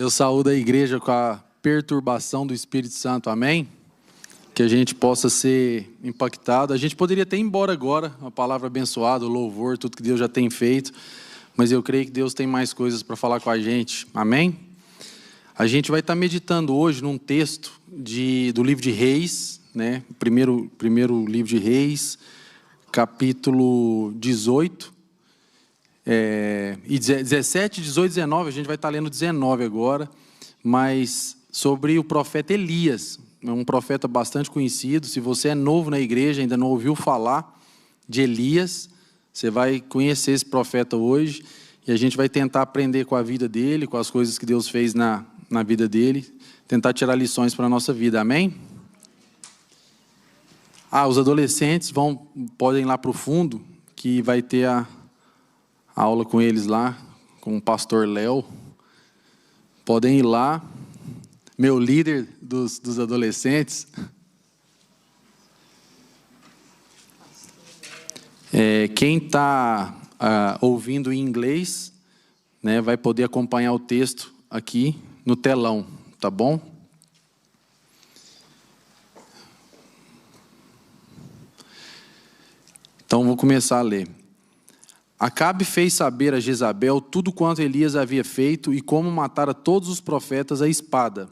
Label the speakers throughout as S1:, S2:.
S1: Eu saúdo a igreja com a perturbação do Espírito Santo, amém? Que a gente possa ser impactado. A gente poderia até ir embora agora, uma palavra abençoada, o louvor, tudo que Deus já tem feito, mas eu creio que Deus tem mais coisas para falar com a gente, amém? A gente vai estar meditando hoje num texto do livro de Reis, né? Primeiro livro de Reis, capítulo 18, e 17, 18, 19, a gente vai estar lendo 19 agora, mas sobre o profeta Elias, é um profeta bastante conhecido. Se você é novo na igreja, ainda não ouviu falar de Elias, você vai conhecer esse profeta hoje, e a gente vai tentar aprender com a vida dele, com as coisas que Deus fez na vida dele, tentar tirar lições para a nossa vida, amém? Os adolescentes podem ir lá para o fundo, que vai ter a aula com eles lá, com o pastor Léo. Podem ir lá, meu líder dos adolescentes. Quem está ouvindo em inglês, né, vai poder acompanhar o texto aqui no telão, tá bom? Então vou começar a ler. Acabe fez saber a Jezabel tudo quanto Elias havia feito e como matara todos os profetas à espada.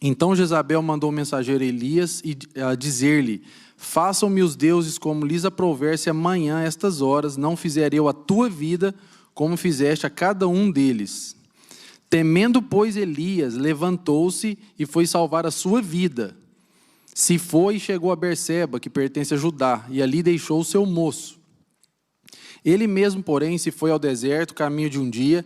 S1: Então Jezabel mandou o mensageiro Elias a dizer-lhe: façam-me os deuses como lhes aprouver, se amanhã, a estas horas, não fizer eu a tua vida como fizeste a cada um deles. Temendo, pois, Elias, levantou-se e foi salvar a sua vida. Se foi e chegou a Berseba, que pertence a Judá, e ali deixou o seu moço. Ele mesmo, porém, se foi ao deserto, caminho de um dia,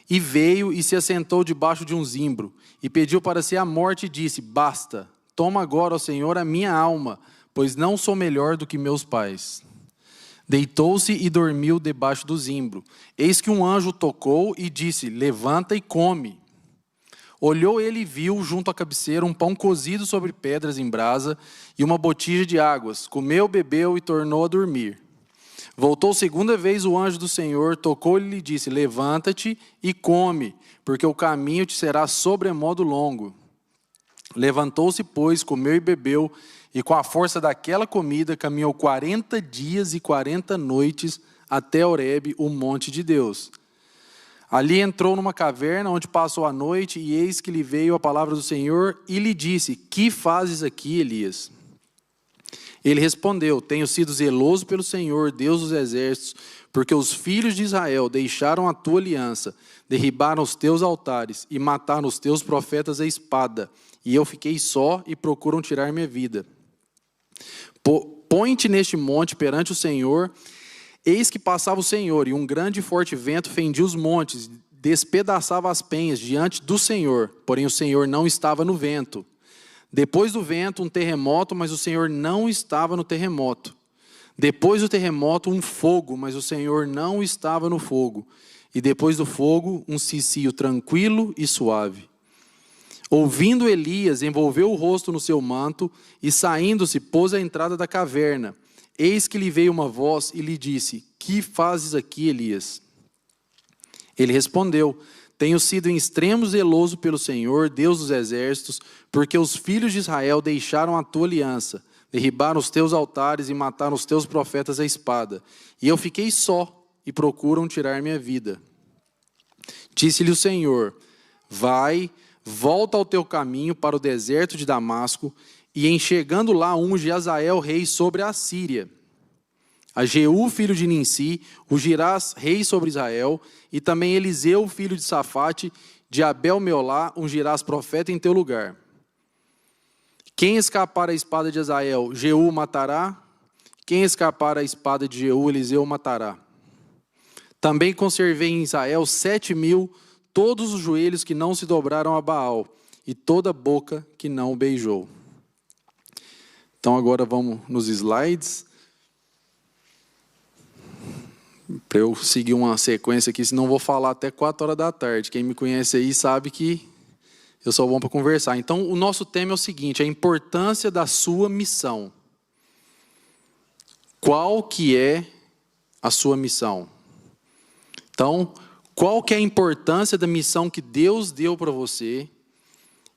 S1: e veio e se assentou debaixo de um zimbro, e pediu para si a morte, e disse: basta, toma agora, ó Senhor, a minha alma, pois não sou melhor do que meus pais. Deitou-se e dormiu debaixo do zimbro. Eis que um anjo tocou e disse: levanta e come. Olhou ele e viu, junto à cabeceira, um pão cozido sobre pedras em brasa e uma botija de águas. Comeu, bebeu e tornou a dormir. Voltou segunda vez o anjo do Senhor, tocou-lhe e lhe disse: levanta-te e come, porque o caminho te será sobremodo longo. Levantou-se, pois, comeu e bebeu, e com a força daquela comida caminhou 40 dias e 40 noites até Horebe, o monte de Deus. Ali entrou numa caverna, onde passou a noite, e eis que lhe veio a palavra do Senhor, e lhe disse: que fazes aqui, Elias? Ele respondeu: tenho sido zeloso pelo Senhor, Deus dos exércitos, porque os filhos de Israel deixaram a tua aliança, derribaram os teus altares e mataram os teus profetas à espada, e eu fiquei só e procuram tirar minha vida. Põe-te neste monte perante o Senhor. Eis que passava o Senhor, e um grande e forte vento fendia os montes, despedaçava as penhas diante do Senhor, porém o Senhor não estava no vento. Depois do vento, um terremoto, mas o Senhor não estava no terremoto. Depois do terremoto, um fogo, mas o Senhor não estava no fogo. E depois do fogo, um cicio tranquilo e suave. Ouvindo Elias, envolveu o rosto no seu manto e, saindo-se, pôs à entrada da caverna. Eis que lhe veio uma voz e lhe disse: que fazes aqui, Elias? Ele respondeu: tenho sido em extremo zeloso pelo Senhor, Deus dos exércitos, porque os filhos de Israel deixaram a tua aliança, derribaram os teus altares e mataram os teus profetas à espada. E eu fiquei só, e procuram tirar minha vida. Disse-lhe o Senhor: vai, volta ao teu caminho para o deserto de Damasco, e em chegando lá unge Azael rei sobre a Síria. A Jeú, filho de Ninsi, ungirás rei sobre Israel, e também Eliseu, filho de Safate, de Abel-Meolá, ungirás profeta em teu lugar. Quem escapar à espada de Azael, Jeú matará. Quem escapar à espada de Jeú, Eliseu matará. Também conservei em Israel 7.000, todos os joelhos que não se dobraram a Baal, e toda boca que não o beijou. Então agora vamos nos slides. Para eu seguir uma sequência aqui, senão vou falar até 4 horas da tarde. Quem me conhece aí sabe que eu sou bom para conversar. Então, o nosso tema é o seguinte: a importância da sua missão. Qual que é a sua missão? Então, qual que é a importância da missão que Deus deu para você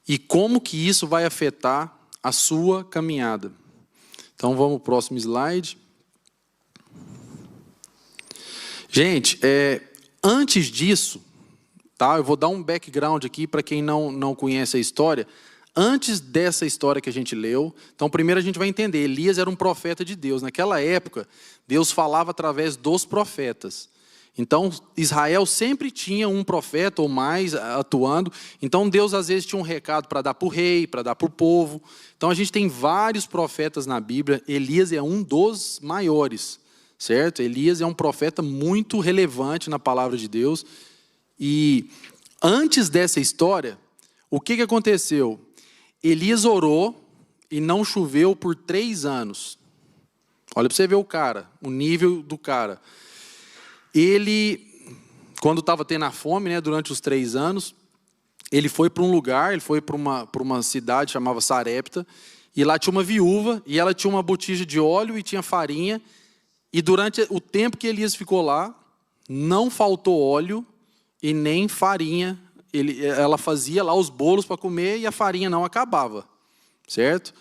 S1: e como que isso vai afetar a sua caminhada. Então vamos para o próximo slide. Gente, antes disso, tá? Eu vou dar um background aqui para quem não conhece a história. Antes dessa história que a gente leu, então primeiro a gente vai entender, Elias era um profeta de Deus. Naquela época, Deus falava através dos profetas. Então, Israel sempre tinha um profeta ou mais atuando. Então, Deus às vezes tinha um recado para dar para o rei, para dar para o povo. Então, a gente tem vários profetas na Bíblia. Elias é um dos maiores, certo? Elias é um profeta muito relevante na palavra de Deus. E antes dessa história, o que aconteceu? Elias orou e não choveu por 3 anos. Olha para você ver o nível do cara. Ele, quando estava tendo a fome, né, durante os 3 anos, ele foi para um lugar, ele foi para uma cidade chamada Sarepta, e lá tinha uma viúva, e ela tinha uma botija de óleo e tinha farinha, e durante o tempo que Elias ficou lá, não faltou óleo e nem farinha. Ela fazia lá os bolos para comer e a farinha não acabava, certo?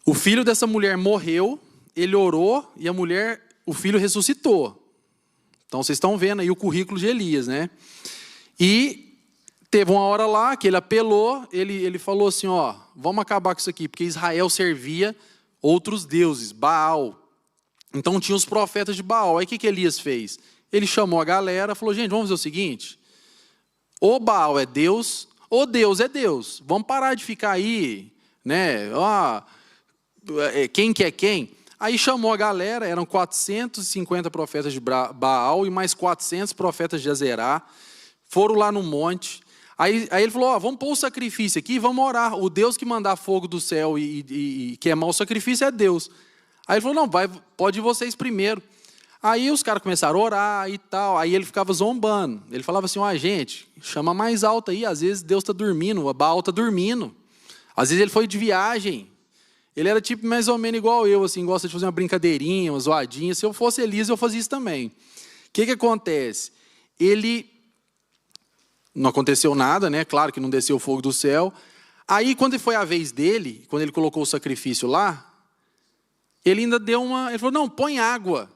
S1: O filho dessa mulher morreu, ele orou e o filho ressuscitou. Então vocês estão vendo aí o currículo de Elias, né? E teve uma hora lá que ele apelou, ele falou assim, ó, vamos acabar com isso aqui, porque Israel servia outros deuses, Baal. Então tinha os profetas de Baal. Aí o que Elias fez? Ele chamou a galera, falou, gente, vamos fazer o seguinte, ou Baal é Deus, ou Deus é Deus. Vamos parar de ficar aí, né? Quem que é quem? Aí chamou a galera, eram 450 profetas de Baal e mais 400 profetas de Azerá. Foram lá no monte. Aí ele falou, ó, vamos pôr o sacrifício aqui, vamos orar. O Deus que mandar fogo do céu e queimar o sacrifício é Deus. Aí ele falou, não, pode ir vocês primeiro. Aí os caras começaram a orar e tal. Aí ele ficava zombando. Ele falava assim, ó, gente, chama mais alto aí. Às vezes Deus está dormindo, o Baal está dormindo. Às vezes ele foi de viagem. Ele era tipo mais ou menos igual eu, assim, gosta de fazer uma brincadeirinha, uma zoadinha. Se eu fosse Elias, eu fazia isso também. O que acontece? Não aconteceu nada, né? Claro que não desceu o fogo do céu. Aí, quando foi a vez dele, quando ele colocou o sacrifício lá, ele ainda ele falou, não, põe água.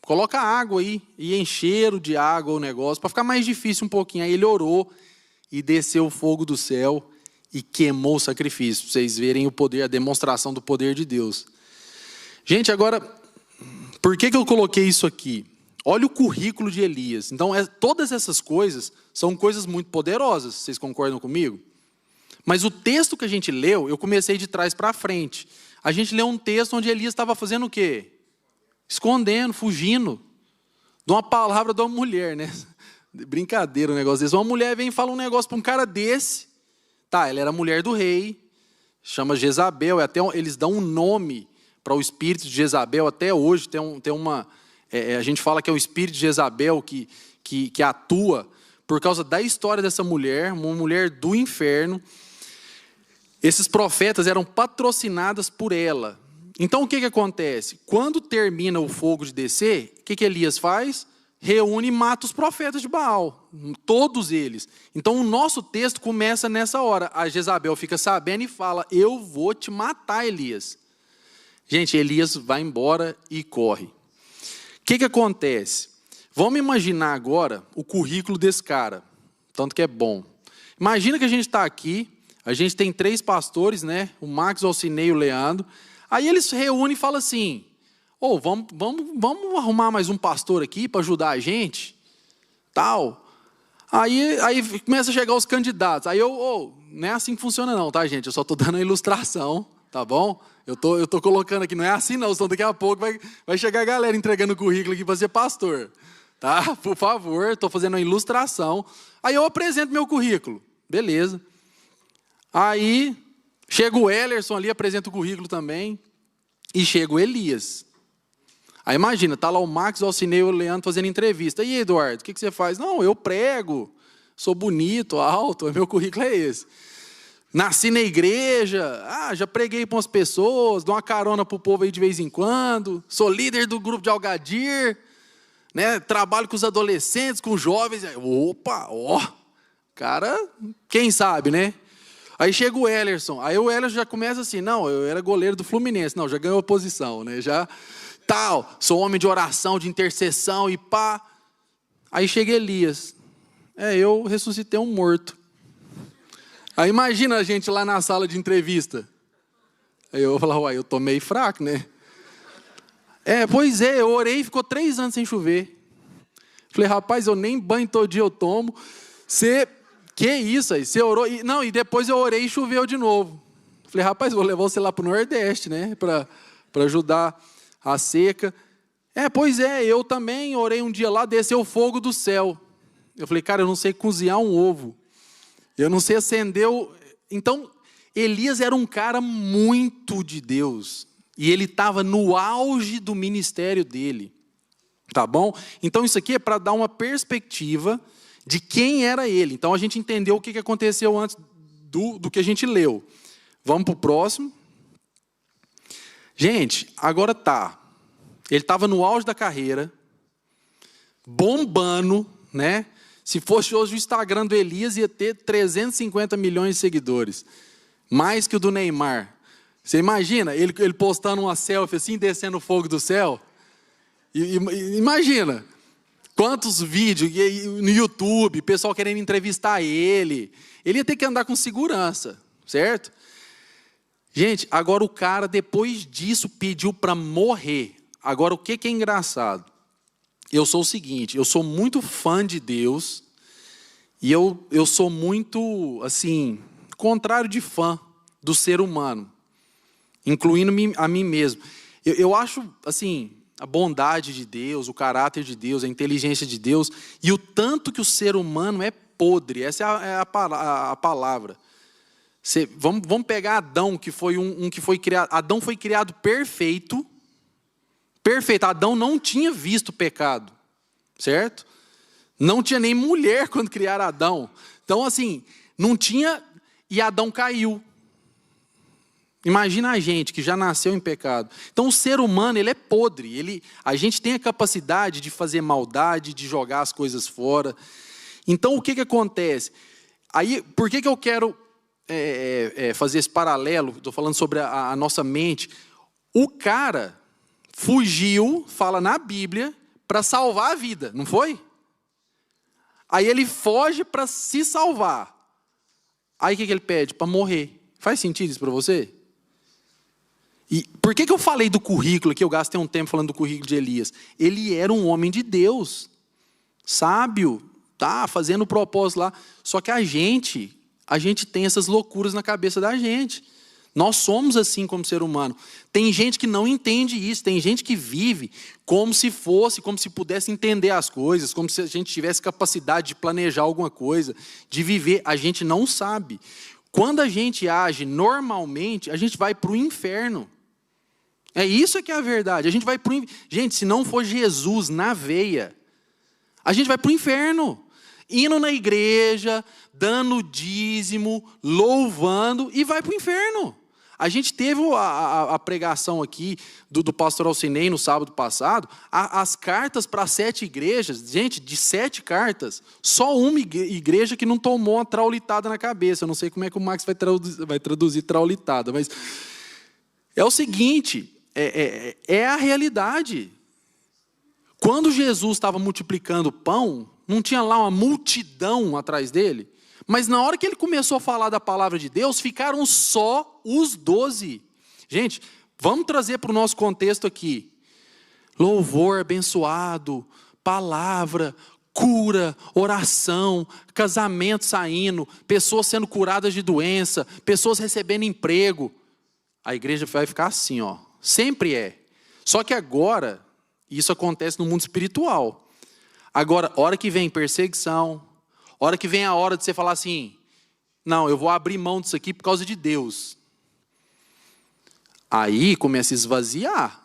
S1: Coloca água aí, e encheram de água o negócio, para ficar mais difícil um pouquinho. Aí ele orou e desceu o fogo do céu e queimou o sacrifício, para vocês verem o poder, a demonstração do poder de Deus. Gente, agora, por que eu coloquei isso aqui? Olha o currículo de Elias. Então, todas essas coisas são coisas muito poderosas, vocês concordam comigo? Mas o texto que a gente leu, eu comecei de trás para frente. A gente leu um texto onde Elias estava fazendo o quê? Escondendo, fugindo de uma palavra de uma mulher, né? Brincadeira um negócio desse. Uma mulher vem e fala um negócio para um cara desse. Tá, ela era mulher do rei, chama Jezabel, eles dão um nome para o espírito de Jezabel até hoje. A gente fala que é o espírito de Jezabel que atua por causa da história dessa mulher, uma mulher do inferno. Esses profetas eram patrocinados por ela. Então o que acontece? Quando termina o fogo de descer, o que Elias faz? Reúne e mata os profetas de Baal, todos eles. Então o nosso texto começa nessa hora. A Jezabel fica sabendo e fala, eu vou te matar, Elias. Gente, Elias vai embora e corre. O que acontece? Vamos imaginar agora o currículo desse cara, tanto que é bom. Imagina que a gente está aqui, a gente tem 3 pastores, né? O Max, o Alcinei e o Leandro. Aí eles se reúnem e falam assim, vamos arrumar mais um pastor aqui para ajudar a gente, tal. Aí começa a chegar os candidatos. Aí não é assim que funciona não, tá, gente? Eu só estou dando a ilustração, tá bom? Eu tô colocando aqui, não é assim não, senão daqui a pouco vai chegar a galera entregando o currículo aqui para ser pastor. Tá? Por favor, estou fazendo uma ilustração. Aí eu apresento meu currículo, beleza. Aí chega o Ellerson ali, apresenta o currículo também. E chega o Elias. Aí imagina, tá lá o Max, o Alcinei e o Leandro fazendo entrevista. E aí, Eduardo, o que você faz? Não, eu prego, sou bonito, alto, meu currículo é esse. Nasci na igreja, já preguei para umas pessoas, dou uma carona pro povo aí de vez em quando, sou líder do grupo de Algadir, né? Trabalho com os adolescentes, com os jovens. Opa, ó, cara, quem sabe, né? Aí chega o Ellerson. Aí o Ellerson já começa assim, não, eu era goleiro do Fluminense. Não, já ganhou a posição, né? Já, tal, sou homem de oração, de intercessão e pá. Aí chega Elias. Eu ressuscitei um morto. Aí imagina a gente lá na sala de entrevista. Aí eu vou falar, uai, eu tô meio fraco, né? Pois é, eu orei e ficou 3 anos sem chover. Falei, rapaz, eu nem banho todo dia eu tomo. Que isso aí? Você orou? E depois eu orei e choveu de novo. Falei, rapaz, vou levar você lá para o Nordeste, né? Para ajudar a seca. Pois é, eu também orei um dia lá, desceu fogo do céu. Eu falei, cara, eu não sei cozinhar um ovo. Eu não sei acender o... Então, Elias era um cara muito de Deus. E ele estava no auge do ministério dele. Tá bom? Então, isso aqui é para dar uma perspectiva de quem era ele. Então, a gente entendeu o que aconteceu antes do que a gente leu. Vamos para o próximo. Gente, agora tá. Ele estava no auge da carreira, bombando, né? Se fosse hoje o Instagram do Elias, ia ter 350 milhões de seguidores. Mais que o do Neymar. Você imagina ele postando uma selfie assim, descendo o fogo do céu? Imagina. Quantos vídeos no YouTube, pessoal querendo entrevistar ele. Ele ia ter que andar com segurança, certo? Gente, agora o cara, depois disso, pediu para morrer. Agora, o que é engraçado? Eu sou o seguinte, eu sou muito fã de Deus e eu sou muito, assim, contrário de fã do ser humano, incluindo a mim mesmo. Eu acho, assim, a bondade de Deus, o caráter de Deus, a inteligência de Deus e o tanto que o ser humano é podre. Essa é a palavra. Vamos pegar Adão, que foi que foi criado. Adão foi criado perfeito. Perfeito. Adão não tinha visto pecado, certo? Não tinha nem mulher quando criaram Adão. Então, assim, não tinha, e Adão caiu. Imagina a gente que já nasceu em pecado. Então, o ser humano, ele é podre. A gente tem a capacidade de fazer maldade, de jogar as coisas fora. Então, o que acontece? Aí, por que eu quero fazer esse paralelo? Estou falando sobre a nossa mente. O cara fugiu, fala na Bíblia, para salvar a vida, não foi? Aí ele foge para se salvar. Aí o que ele pede? Para morrer. Faz sentido isso para você? E por que eu falei do currículo aqui? Eu gastei um tempo falando do currículo de Elias. Ele era um homem de Deus, sábio, tá fazendo o propósito lá. Só que a gente tem essas loucuras na cabeça da gente. Nós somos assim como ser humano. Tem gente que não entende isso, tem gente que vive como se pudesse entender as coisas, como se a gente tivesse capacidade de planejar alguma coisa, de viver. A gente não sabe. Quando a gente age normalmente, a gente vai para o inferno. É isso que é a verdade. A gente vai para o inferno. Gente, se não for Jesus na veia, a gente vai para o inferno. Indo na igreja, dando dízimo, louvando e vai para o inferno. A gente teve a pregação aqui do pastor Alcinei no sábado passado, as cartas para 7 igrejas, gente, de 7 cartas, só uma igreja que não tomou uma traulitada na cabeça. Eu não sei como é que o Max vai traduzir traulitada, mas é o seguinte, é a realidade. Quando Jesus estava multiplicando pão, não tinha lá uma multidão atrás dele? Mas na hora que ele começou a falar da palavra de Deus, ficaram só os 12. Gente, vamos trazer para o nosso contexto aqui. Louvor abençoado, palavra, cura, oração, casamento saindo, pessoas sendo curadas de doença, pessoas recebendo emprego. A igreja vai ficar assim, ó. Sempre é. Só que agora, isso acontece no mundo espiritual. Agora, hora que vem perseguição, hora que vem a hora de você falar assim, não, eu vou abrir mão disso aqui por causa de Deus. Aí começa a esvaziar.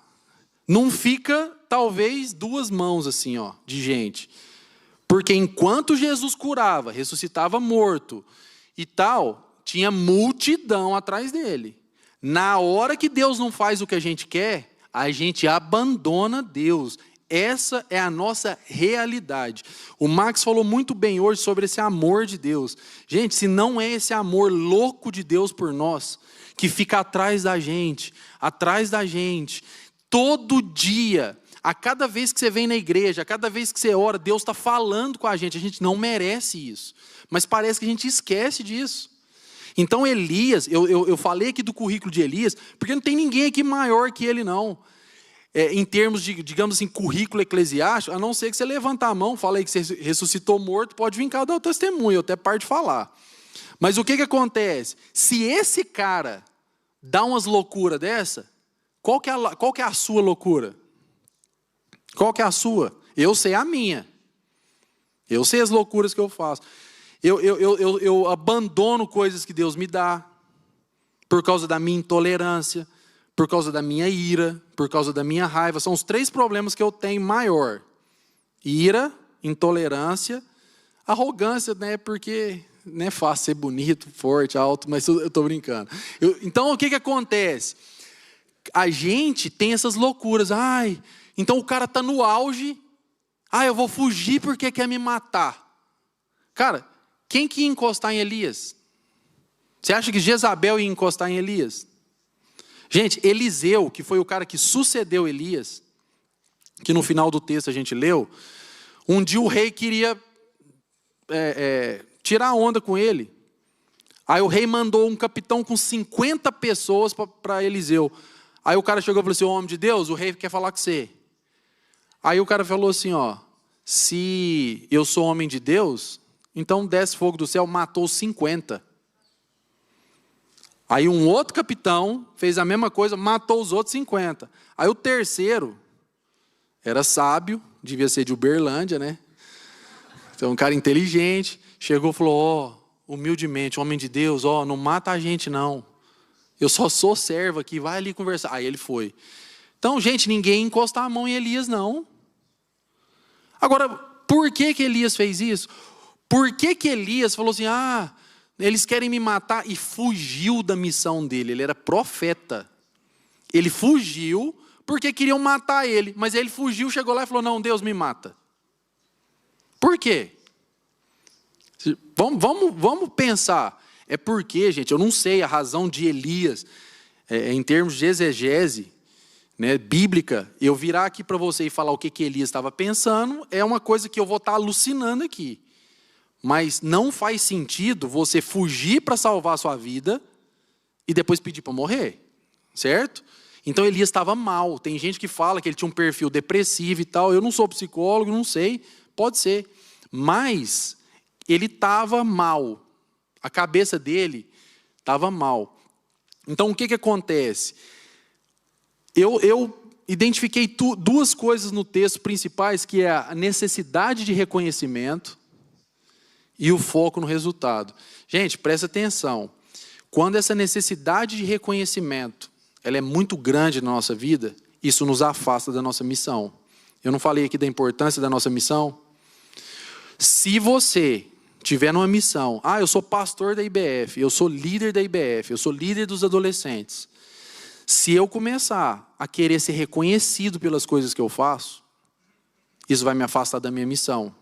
S1: Não fica, talvez, 2 mãos assim, ó, de gente. Porque enquanto Jesus curava, ressuscitava morto e tal, tinha multidão atrás dele. Na hora que Deus não faz o que a gente quer, a gente abandona Deus. Essa é a nossa realidade. O Max falou muito bem hoje sobre esse amor de Deus. Gente, se não é esse amor louco de Deus por nós, que fica atrás da gente, todo dia, a cada vez que você vem na igreja, a cada vez que você ora, Deus está falando com a gente não merece isso. Mas parece que a gente esquece disso. Então Elias, eu falei aqui do currículo de Elias, porque não tem ninguém aqui maior que ele não. Em termos de, digamos assim, currículo eclesiástico, a não ser que você levanta a mão, fala aí que você ressuscitou morto, pode vir cá dar o testemunho, eu até paro de falar. Mas o que acontece? Se esse cara dá umas loucuras dessa, qual que é a sua loucura? Qual que é a sua? Eu sei a minha. Eu sei as loucuras que eu faço. Eu abandono coisas que Deus me dá, por causa da minha intolerância, por causa da minha ira, por causa da minha raiva. São os 3 problemas que eu tenho maior. Ira, intolerância, arrogância, né? Porque não é fácil ser bonito, forte, alto, mas eu estou brincando. Então o que acontece? A gente tem essas loucuras. Então o cara está no auge. Eu vou fugir porque quer me matar. Cara, quem que ia encostar em Elias? Você acha que Jezabel ia encostar em Elias? Gente, Eliseu, que foi o cara que sucedeu Elias, que no final do texto a gente leu, um dia o rei queria tirar onda com ele. Aí o rei mandou um capitão com 50 pessoas para Eliseu. Aí o cara chegou e falou assim: homem de Deus, o rei quer falar com você. Aí o cara falou assim, se eu sou homem de Deus, então desce fogo do céu, matou 50. Aí um outro capitão fez a mesma coisa, matou os outros 50. Aí o terceiro era sábio, devia ser de Uberlândia, né? Então um cara inteligente, chegou e falou: humildemente, homem de Deus, não mata a gente não. Eu só sou servo aqui, vai ali conversar. Aí ele foi. Então, gente, ninguém encostar a mão em Elias não. Agora, por que Elias fez isso? Por que Elias falou assim: eles querem me matar, e fugiu da missão dele? Ele era profeta. Ele fugiu porque queriam matar ele. Mas ele fugiu, chegou lá e falou: não, Deus me mata. Por quê? Vamos pensar. É porque, gente, eu não sei a razão de Elias, em termos de exegese, né, bíblica, eu virar aqui para você e falar o que Elias estava pensando, é uma coisa que eu vou estar alucinando aqui. Mas não faz sentido você fugir para salvar a sua vida e depois pedir para morrer, certo? Então Elias estava mal. Tem gente que fala que ele tinha um perfil depressivo e tal. Eu não sou psicólogo, não sei, pode ser. Mas ele estava mal. A cabeça dele estava mal. Então o que acontece? Eu identifiquei 2 coisas no texto principais, que é a necessidade de reconhecimento e o foco no resultado. Gente, presta atenção. Quando essa necessidade de reconhecimento ela é muito grande na nossa vida, isso nos afasta da nossa missão. Eu não falei aqui da importância da nossa missão? Se você tiver numa missão, eu sou pastor da IBF, eu sou líder da IBF, eu sou líder dos adolescentes. Se eu começar a querer ser reconhecido pelas coisas que eu faço, isso vai me afastar da minha missão.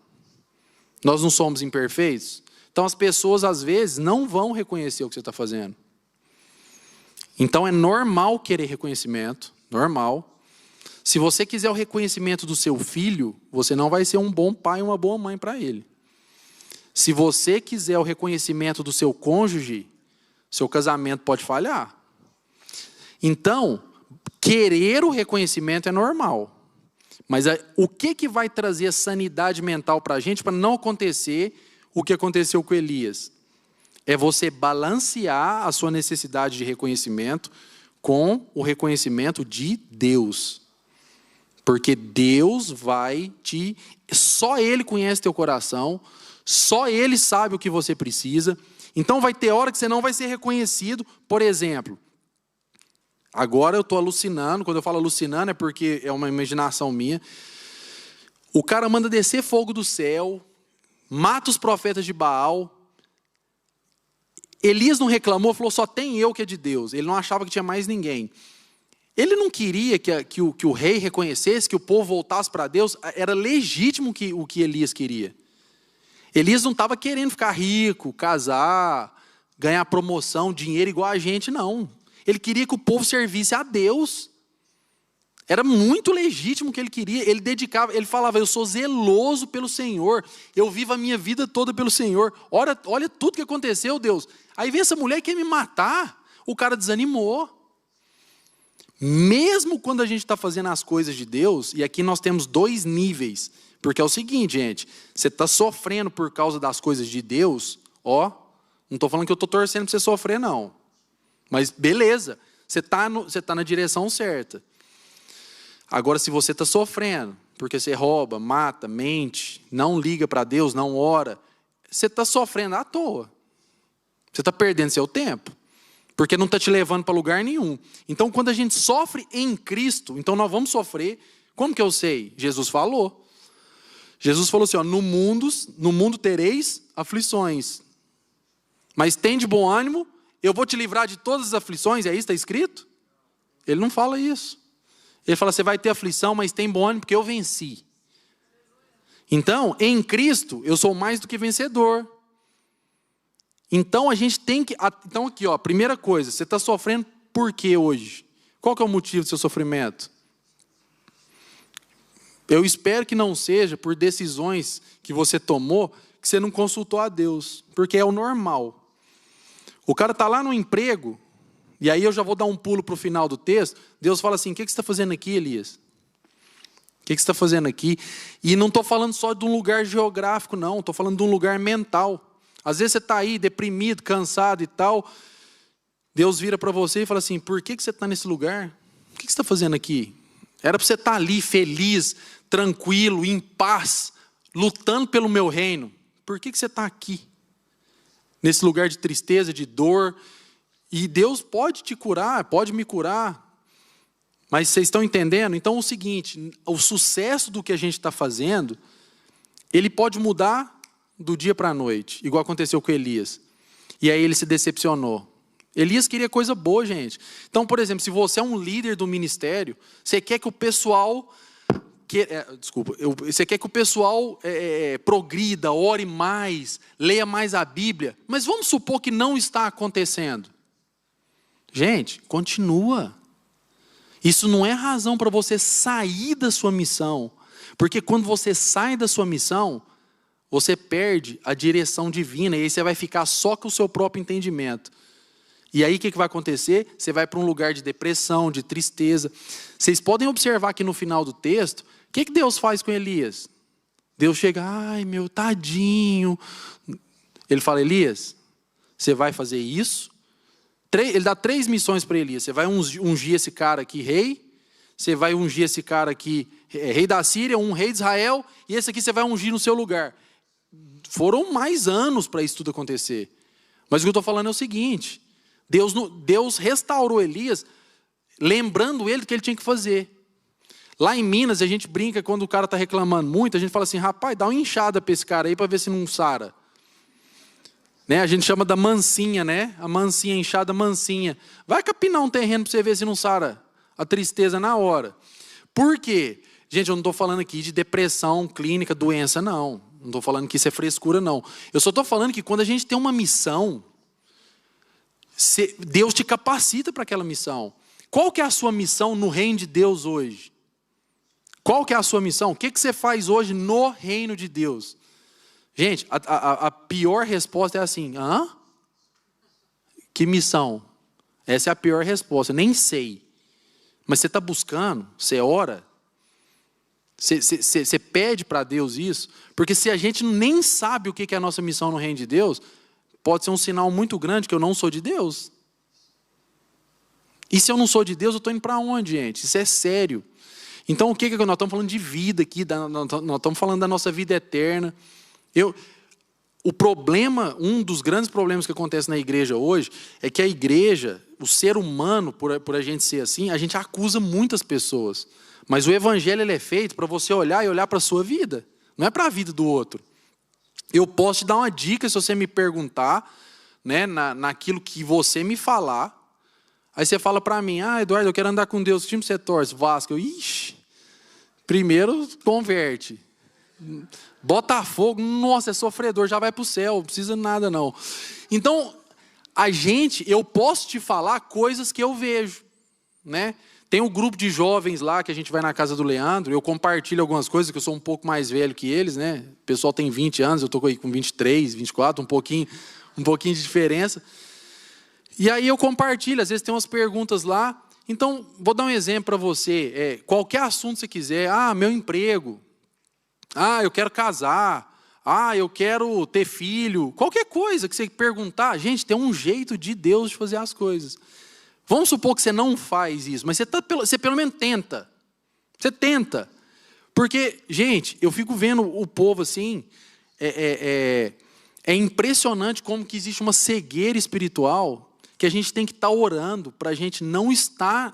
S1: Nós não somos imperfeitos? Então as pessoas às vezes não vão reconhecer o que você está fazendo. Então é normal querer reconhecimento, normal. Se você quiser o reconhecimento do seu filho, você não vai ser um bom pai e uma boa mãe para ele. Se você quiser o reconhecimento do seu cônjuge, seu casamento pode falhar. Então, querer o reconhecimento é normal. Mas o que vai trazer a sanidade mental para a gente para não acontecer o que aconteceu com Elias? É você balancear a sua necessidade de reconhecimento com o reconhecimento de Deus. Porque Deus vai só Ele conhece teu coração, só Ele sabe o que você precisa. Então vai ter hora que você não vai ser reconhecido. Por exemplo, agora eu estou alucinando. Quando eu falo alucinando é porque é uma imaginação minha. O cara manda descer fogo do céu, mata os profetas de Baal. Elias não reclamou, falou: só tem eu que é de Deus. Ele não achava que tinha mais ninguém. Ele não queria que o rei reconhecesse, que o povo voltasse para Deus. Era legítimo o que Elias queria. Elias não estava querendo ficar rico, casar, ganhar promoção, dinheiro igual a gente, não. Ele queria que o povo servisse a Deus. Era muito legítimo o que ele queria. Ele falava, eu sou zeloso pelo Senhor. Eu vivo a minha vida toda pelo Senhor. Olha tudo que aconteceu, Deus. Aí vem essa mulher que quer me matar. O cara desanimou. Mesmo quando a gente está fazendo as coisas de Deus, e aqui nós temos 2 níveis, porque é o seguinte, gente, você está sofrendo por causa das coisas de Deus, não estou falando que eu estou torcendo para você sofrer, não, mas beleza, você tá na direção certa. Agora, se você está sofrendo, porque você rouba, mata, mente, não liga para Deus, não ora, você está sofrendo à toa, você está perdendo seu tempo. Porque não está te levando para lugar nenhum. Então, quando a gente sofre em Cristo, então nós vamos sofrer. Como que eu sei? Jesus falou. Jesus falou assim, no mundo tereis aflições. Mas tem de bom ânimo, eu vou te livrar de todas as aflições. É isso que está escrito? Ele não fala isso. Ele fala, você vai ter aflição, mas tem bom ânimo porque eu venci. Então, em Cristo, eu sou mais do que vencedor. Então a gente tem que... Então aqui, primeira coisa, você está sofrendo por quê hoje? Qual que é o motivo do seu sofrimento? Eu espero que não seja por decisões que você tomou, que você não consultou a Deus, porque é o normal. O cara está lá no emprego, e aí eu já vou dar um pulo para o final do texto, Deus fala assim, o que você está fazendo aqui, Elias? O que você está fazendo aqui? E não estou falando só de um lugar geográfico, não, estou falando de um lugar mental. Às vezes você está aí deprimido, cansado e tal. Deus vira para você e fala assim, por que você está nesse lugar? O que você está fazendo aqui? Era para você estar ali feliz, tranquilo, em paz, lutando pelo meu reino. Por que você está aqui? Nesse lugar de tristeza, de dor. E Deus pode te curar, pode me curar. Mas vocês estão entendendo? Então é o seguinte, o sucesso do que a gente está fazendo, ele pode mudar do dia para a noite, igual aconteceu com Elias. E aí ele se decepcionou. Elias queria coisa boa, gente. Então, por exemplo, se você é um líder do ministério, você quer que o pessoal... Você quer que o pessoal progrida, ore mais, leia mais a Bíblia, mas vamos supor que não está acontecendo. Gente, continua. Isso não é razão para você sair da sua missão, porque quando você sai da sua missão, você perde a direção divina, e aí você vai ficar só com o seu próprio entendimento. E aí o que vai acontecer? Você vai para um lugar de depressão, de tristeza. Vocês podem observar que no final do texto, o que Deus faz com Elias? Deus chega, ai meu tadinho. Ele fala, Elias, você vai fazer isso? Ele dá 3 missões para Elias. Você vai ungir esse cara aqui rei, você vai ungir esse cara aqui rei da Síria, um rei de Israel, e esse aqui você vai ungir no seu lugar. Foram mais anos para isso tudo acontecer. Mas o que eu estou falando é o seguinte, Deus restaurou Elias, lembrando ele do que ele tinha que fazer. Lá em Minas, a gente brinca quando o cara está reclamando muito, a gente fala assim, rapaz, dá uma inchada para esse cara aí para ver se não sara. Né? A gente chama da mansinha, né? A mansinha, a inchada mansinha. Vai capinar um terreno para você ver se não sara a tristeza na hora. Por quê? Gente, eu não estou falando aqui de depressão clínica, doença, não. Não estou falando que isso é frescura, não. Eu só estou falando que quando a gente tem uma missão, Deus te capacita para aquela missão. Qual que é a sua missão no reino de Deus hoje? Qual que é a sua missão? O que você faz hoje no reino de Deus? Gente, a pior resposta é assim, hã? Que missão? Essa é a pior resposta, nem sei. Mas você está buscando, você ora, você pede para Deus isso, porque se a gente nem sabe o que é a nossa missão no reino de Deus, pode ser um sinal muito grande que eu não sou de Deus. E se eu não sou de Deus, eu estou indo para onde, gente? Isso é sério. Então, o que nós estamos falando de vida aqui, nós estamos falando da nossa vida eterna. O problema, um dos grandes problemas que acontece na igreja hoje, é que a igreja, o ser humano, por a gente ser assim, a gente acusa muitas pessoas. Mas o evangelho ele é feito para você olhar e olhar para a sua vida, não é para a vida do outro. Eu posso te dar uma dica se você me perguntar, né, naquilo que você me falar. Aí você fala para mim, Eduardo, eu quero andar com Deus, que time você torce? Vasco. Ixi, primeiro converte. Botafogo, nossa, é sofredor, já vai para o céu, não precisa de nada não. Então, eu posso te falar coisas que eu vejo, né? Tem um grupo de jovens lá, que a gente vai na casa do Leandro, eu compartilho algumas coisas, que eu sou um pouco mais velho que eles, né? O pessoal tem 20 anos, eu estou aí com 23, 24, um pouquinho de diferença. E aí eu compartilho, às vezes tem umas perguntas lá. Então, vou dar um exemplo para você. Qualquer assunto que você quiser. Meu emprego. Eu quero casar. Eu quero ter filho. Qualquer coisa que você perguntar. Gente, tem um jeito de Deus de fazer as coisas. Vamos supor que você não faz isso, mas você pelo menos tenta. Você tenta. Porque, gente, eu fico vendo o povo assim. É impressionante como que existe uma cegueira espiritual, que a gente tem que estar orando para a gente não estar...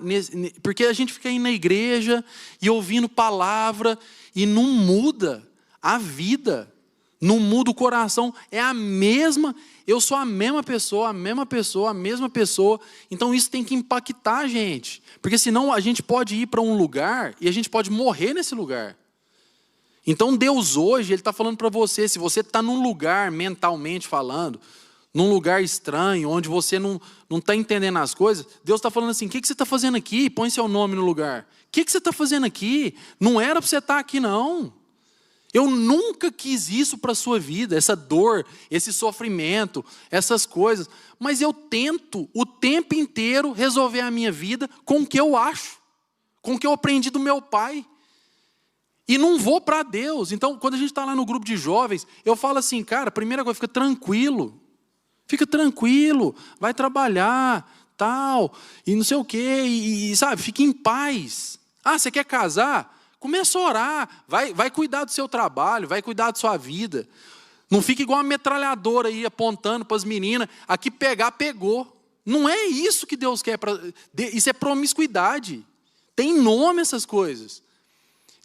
S1: Porque a gente fica aí na igreja e ouvindo palavra e não muda a vida, não muda o coração. É a mesma... Eu sou a mesma pessoa, a mesma pessoa. Então isso tem que impactar a gente. Porque senão a gente pode ir para um lugar e a gente pode morrer nesse lugar. Então Deus hoje, Ele está falando para você, se você está num lugar, mentalmente falando, num lugar estranho, onde você não está entendendo as coisas, Deus está falando assim, o que você está fazendo aqui? Põe seu nome no lugar. O que você está fazendo aqui? Não era para você estar aqui, não. Eu nunca quis isso para a sua vida, essa dor, esse sofrimento, essas coisas. Mas eu tento o tempo inteiro resolver a minha vida com o que eu acho, com o que eu aprendi do meu pai. E não vou para Deus. Então, quando a gente está lá no grupo de jovens, eu falo assim, cara, primeira coisa, fica tranquilo. Fica tranquilo, vai trabalhar, tal, e não sei o quê, e sabe, fica em paz. Você quer casar? Começa a orar, vai cuidar do seu trabalho, vai cuidar da sua vida. Não fica igual uma metralhadora aí apontando para as meninas, aqui pegar, pegou. Não é isso que Deus quer, isso é promiscuidade. Tem nome essas coisas.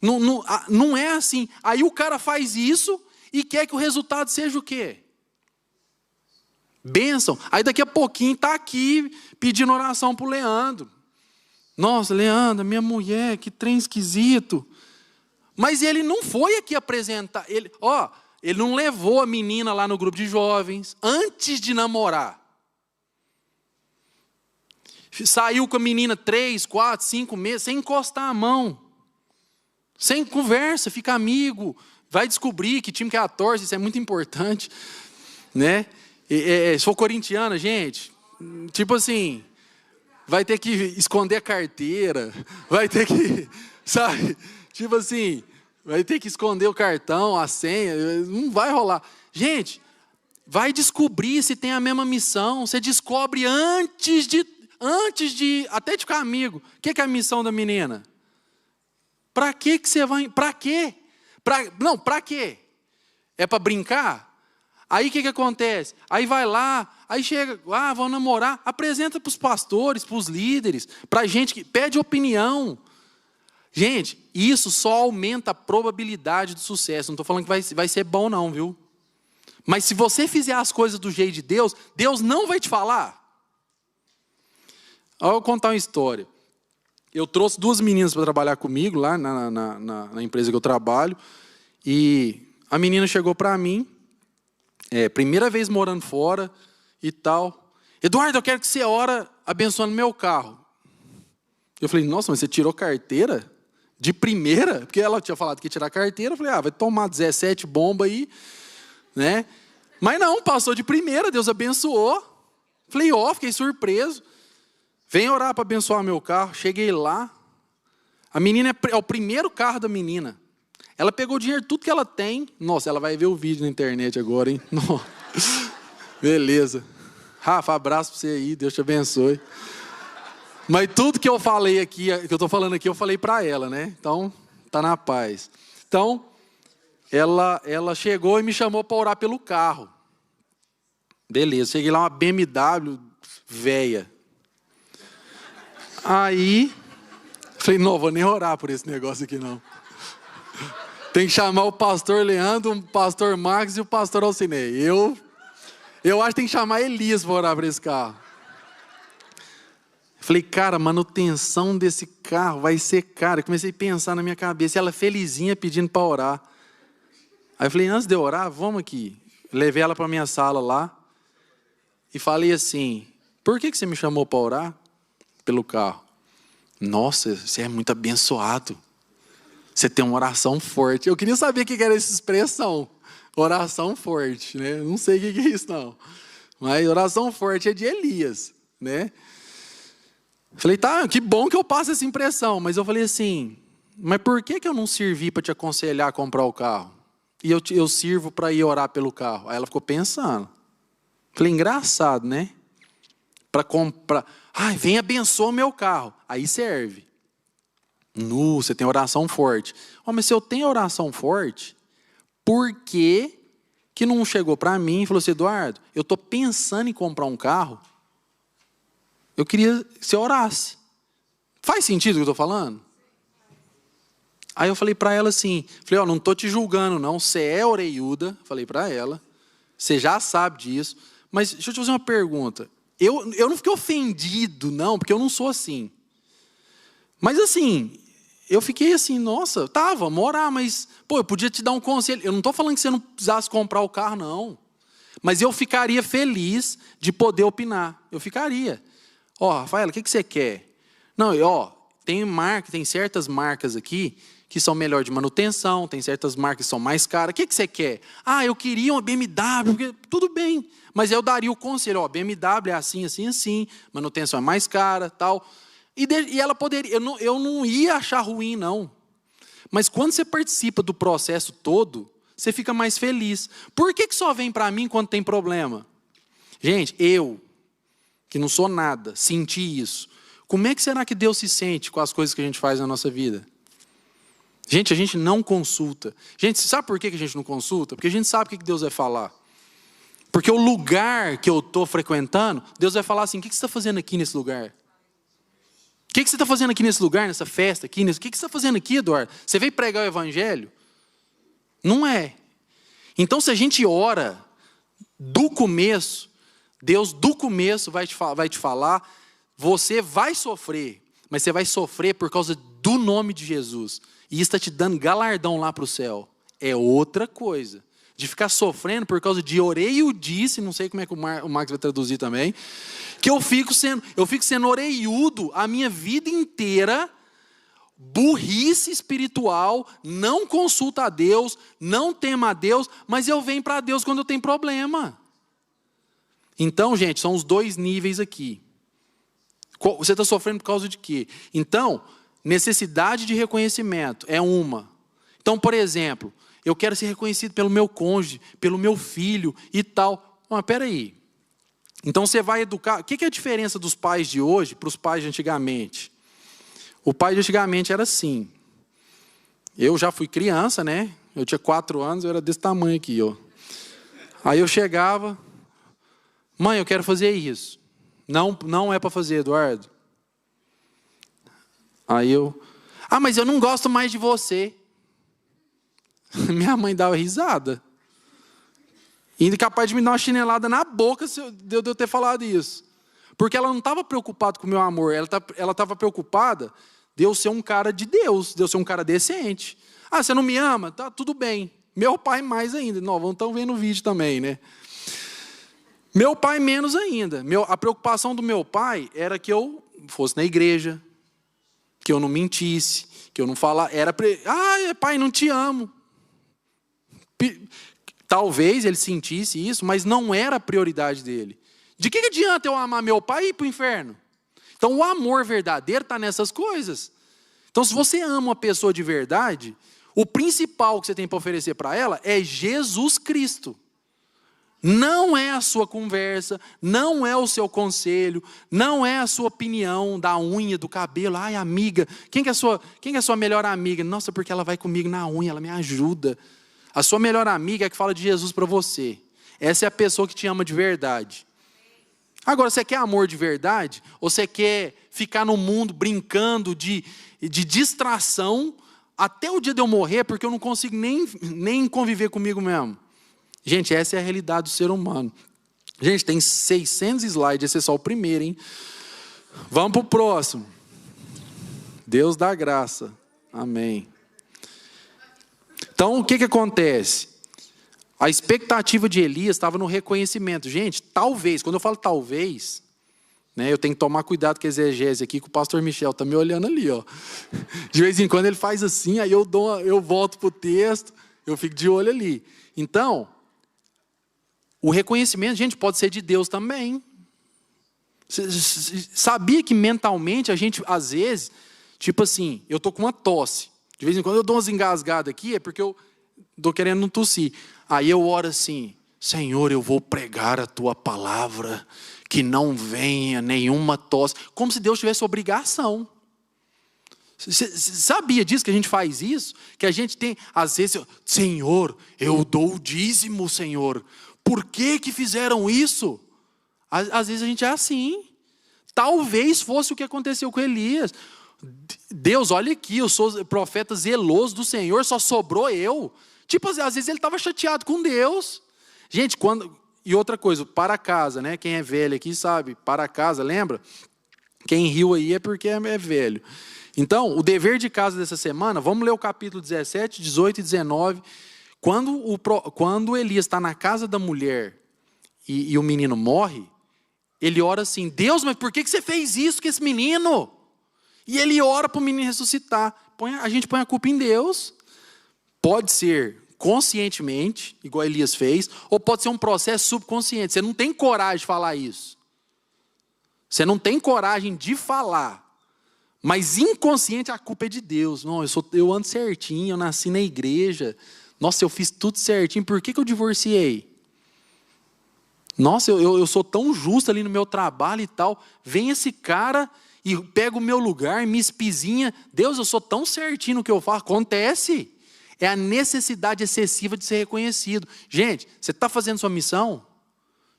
S1: Não é assim. Aí o cara faz isso e quer que o resultado seja o quê? Bênção. Aí daqui a pouquinho está aqui pedindo oração para o Leandro. Nossa, Leandro, minha mulher, que trem esquisito. Mas ele não foi aqui apresentar. Ele não levou a menina lá no grupo de jovens antes de namorar. Saiu com a menina 3, 4, 5 meses, sem encostar a mão. Sem conversa, fica amigo. Vai descobrir que time que é a torce, isso é muito importante. Né? Se for corintiana, gente, tipo assim, vai ter que esconder a carteira, vai ter que, sabe, tipo assim, vai ter que esconder o cartão, a senha, não vai rolar. Gente, vai descobrir se tem a mesma missão, você descobre antes de até de ficar amigo. O que é a missão da menina? Para que você vai, para quê? Para quê? É para brincar? Aí o que acontece? Aí vai lá, aí chega, vão namorar, apresenta para os pastores, para os líderes, para a gente que pede opinião. Gente, isso só aumenta a probabilidade do sucesso. Não estou falando que vai ser bom não, viu? Mas se você fizer as coisas do jeito de Deus, Deus não vai te falar. Eu vou contar uma história. Eu trouxe 2 meninas para trabalhar comigo lá na empresa que eu trabalho. E a menina chegou para mim, primeira vez morando fora e tal. Eduardo, eu quero que você ora abençoando meu carro. Eu falei, nossa, mas você tirou carteira? De primeira? Porque ela tinha falado que ia tirar carteira. Eu falei, vai tomar 17 bomba aí, né? Mas não, passou de primeira, Deus abençoou. Falei, fiquei surpreso. Vem orar para abençoar meu carro. Cheguei lá. A menina é o primeiro carro da menina. Ela pegou o dinheiro, tudo que ela tem. Nossa, ela vai ver o vídeo na internet agora, hein? Beleza. Rafa, abraço para você aí, Deus te abençoe. Mas tudo que eu falei aqui, que eu estou falando aqui, eu falei para ela, né? Então, tá na paz. Então, ela chegou e me chamou para orar pelo carro. Beleza, cheguei lá, uma BMW velha. Aí, falei, não vou nem orar por esse negócio aqui não. Tem que chamar o pastor Leandro, o pastor Max e o pastor Alcinei. Eu acho que tem que chamar Elias para orar por esse carro. Falei, cara, a manutenção desse carro vai ser cara. Comecei a pensar na minha cabeça, ela felizinha pedindo para orar. Aí eu falei, antes de eu orar, vamos aqui. Levei ela para minha sala lá e falei assim, por que você me chamou para orar pelo carro? Nossa, você é muito abençoado. Você tem uma oração forte. Eu queria saber o que era essa expressão. Oração forte, né? Não sei o que é isso, não. Mas oração forte é de Elias, né? Falei, tá, que bom que eu passo essa impressão. Mas eu falei assim, mas por que eu não servi para te aconselhar a comprar o carro? E eu sirvo para ir orar pelo carro. Aí ela ficou pensando. Falei, engraçado, né? Para comprar. Ai, vem abençoa o meu carro. Aí serve. Você tem oração forte. Oh, mas se eu tenho oração forte, por que não chegou para mim e falou assim, Eduardo, eu estou pensando em comprar um carro, eu queria que você orasse. Faz sentido o que eu estou falando? Aí eu falei para ela assim, falei, não estou te julgando não, você é oreiuda, falei para ela, você já sabe disso, mas deixa eu te fazer uma pergunta. Eu não fiquei ofendido não, porque eu não sou assim. Mas assim, eu fiquei assim, nossa, tá, vamos orar, mas, eu podia te dar um conselho. Eu não estou falando que você não precisasse comprar o carro, não. Mas eu ficaria feliz de poder opinar. Eu ficaria. Rafaela, o que você quer? Não, tem certas marcas aqui que são melhor de manutenção, tem certas marcas que são mais caras. O que você quer? Eu queria uma BMW, porque tudo bem. Mas eu daria o conselho, BMW é assim, assim, assim, manutenção é mais cara, tal. E ela poderia, eu não ia achar ruim, não. Mas quando você participa do processo todo, você fica mais feliz. Por que só vem para mim quando tem problema? Gente, eu, que não sou nada, senti isso. Como é que será que Deus se sente com as coisas que a gente faz na nossa vida? Gente, a gente não consulta. Gente, sabe por que a gente não consulta? Porque a gente sabe o que Deus vai falar. Porque o lugar que eu estou frequentando, Deus vai falar assim, o que você está fazendo aqui nesse lugar? O que você está fazendo aqui nesse lugar, nessa festa? O que você está fazendo aqui, Eduardo? Você veio pregar o evangelho? Não é. Então, se a gente ora do começo, Deus do começo vai te falar, você vai sofrer, mas você vai sofrer por causa do nome de Jesus. E isso está te dando galardão lá para o céu. É outra coisa. De ficar sofrendo por causa de oreiudice, não sei como é que o Max vai traduzir também, que eu fico sendo oreiudo a minha vida inteira, burrice espiritual, não consulta a Deus, não tema a Deus, mas eu venho para Deus quando eu tenho problema. Então, gente, são os dois níveis aqui. Você está sofrendo por causa de quê? Então, necessidade de reconhecimento é uma. Então, por exemplo, eu quero ser reconhecido pelo meu cônjuge, pelo meu filho e tal. Mas peraí. Então você vai educar. O que é a diferença dos pais de hoje para os pais de antigamente? O pai de antigamente era assim. Eu já fui criança, né? Eu tinha 4 anos, eu era desse tamanho aqui, ó. Aí eu chegava, mãe, eu quero fazer isso. Não é para fazer, Eduardo. Aí eu, mas eu não gosto mais de você. Minha mãe dava risada. E capaz de me dar uma chinelada na boca de eu ter falado isso. Porque ela não estava preocupada com o meu amor. Ela estava preocupada de eu ser um cara de Deus. De eu ser um cara decente. Você não me ama? Tá, tudo bem. Meu pai mais ainda. Nós estão vendo o vídeo também, né? Meu pai menos ainda. A preocupação do meu pai era que eu fosse na igreja. Que eu não mentisse. Que eu não falasse. Pai, não te amo. Talvez ele sentisse isso, mas não era a prioridade dele. De que adianta eu amar meu pai e ir para o inferno? Então o amor verdadeiro está nessas coisas. Então se você ama uma pessoa de verdade, o principal que você tem para oferecer para ela é Jesus Cristo. Não é a sua conversa, não é o seu conselho, não é a sua opinião da unha, do cabelo. Amiga, quem que é a sua melhor amiga? Nossa, porque ela vai comigo na unha, ela me ajuda. A sua melhor amiga é a que fala de Jesus para você. Essa é a pessoa que te ama de verdade. Agora, você quer amor de verdade? Ou você quer ficar no mundo brincando de distração até o dia de eu morrer, porque eu não consigo nem conviver comigo mesmo? Gente, essa é a realidade do ser humano. Gente, tem 600 slides, esse é só o primeiro, hein? Vamos para o próximo. Deus dá graça. Amém. Então, o que acontece? A expectativa de Elias estava no reconhecimento. Gente, talvez, quando eu falo talvez, né, eu tenho que tomar cuidado com a exegese aqui, que o pastor Michel está me olhando ali. Ó. De vez em quando ele faz assim, aí eu volto para o texto, eu fico de olho ali. Então, o reconhecimento, gente, pode ser de Deus também. Sabia que mentalmente a gente, às vezes, tipo assim, eu estou com uma tosse. De vez em quando eu dou umas engasgadas aqui, é porque eu estou querendo não tossir. Aí eu oro assim, Senhor, eu vou pregar a tua palavra, que não venha nenhuma tosse. Como se Deus tivesse obrigação. Você sabia disso, que a gente faz isso? Que a gente tem, às vezes, Senhor, eu dou o dízimo, Senhor. Por que fizeram isso? Às vezes a gente é assim. Talvez fosse o que aconteceu com Elias. Deus, olha aqui, eu sou profeta zeloso do Senhor, só sobrou eu. Tipo, às vezes ele estava chateado com Deus. Gente, e outra coisa, para casa, né? Quem é velho aqui sabe, para casa, lembra? Quem riu aí é porque é velho. Então, o dever de casa dessa semana, vamos ler o capítulo 17, 18 e 19. Quando Elias está na casa da mulher e o menino morre, ele ora assim, Deus, mas por que você fez isso com esse menino? E ele ora para o menino ressuscitar. A gente põe a culpa em Deus. Pode ser conscientemente, igual Elias fez, ou pode ser um processo subconsciente. Você não tem coragem de falar isso. Você não tem coragem de falar. Mas inconsciente a culpa é de Deus. Não, eu ando certinho, eu nasci na igreja. Nossa, eu fiz tudo certinho. Por que eu divorciei? Nossa, eu sou tão justo ali no meu trabalho e tal. Vem esse cara e pega o meu lugar, me espizinha. Deus, eu sou tão certinho no que eu faço. Acontece. É a necessidade excessiva de ser reconhecido. Gente, você está fazendo sua missão?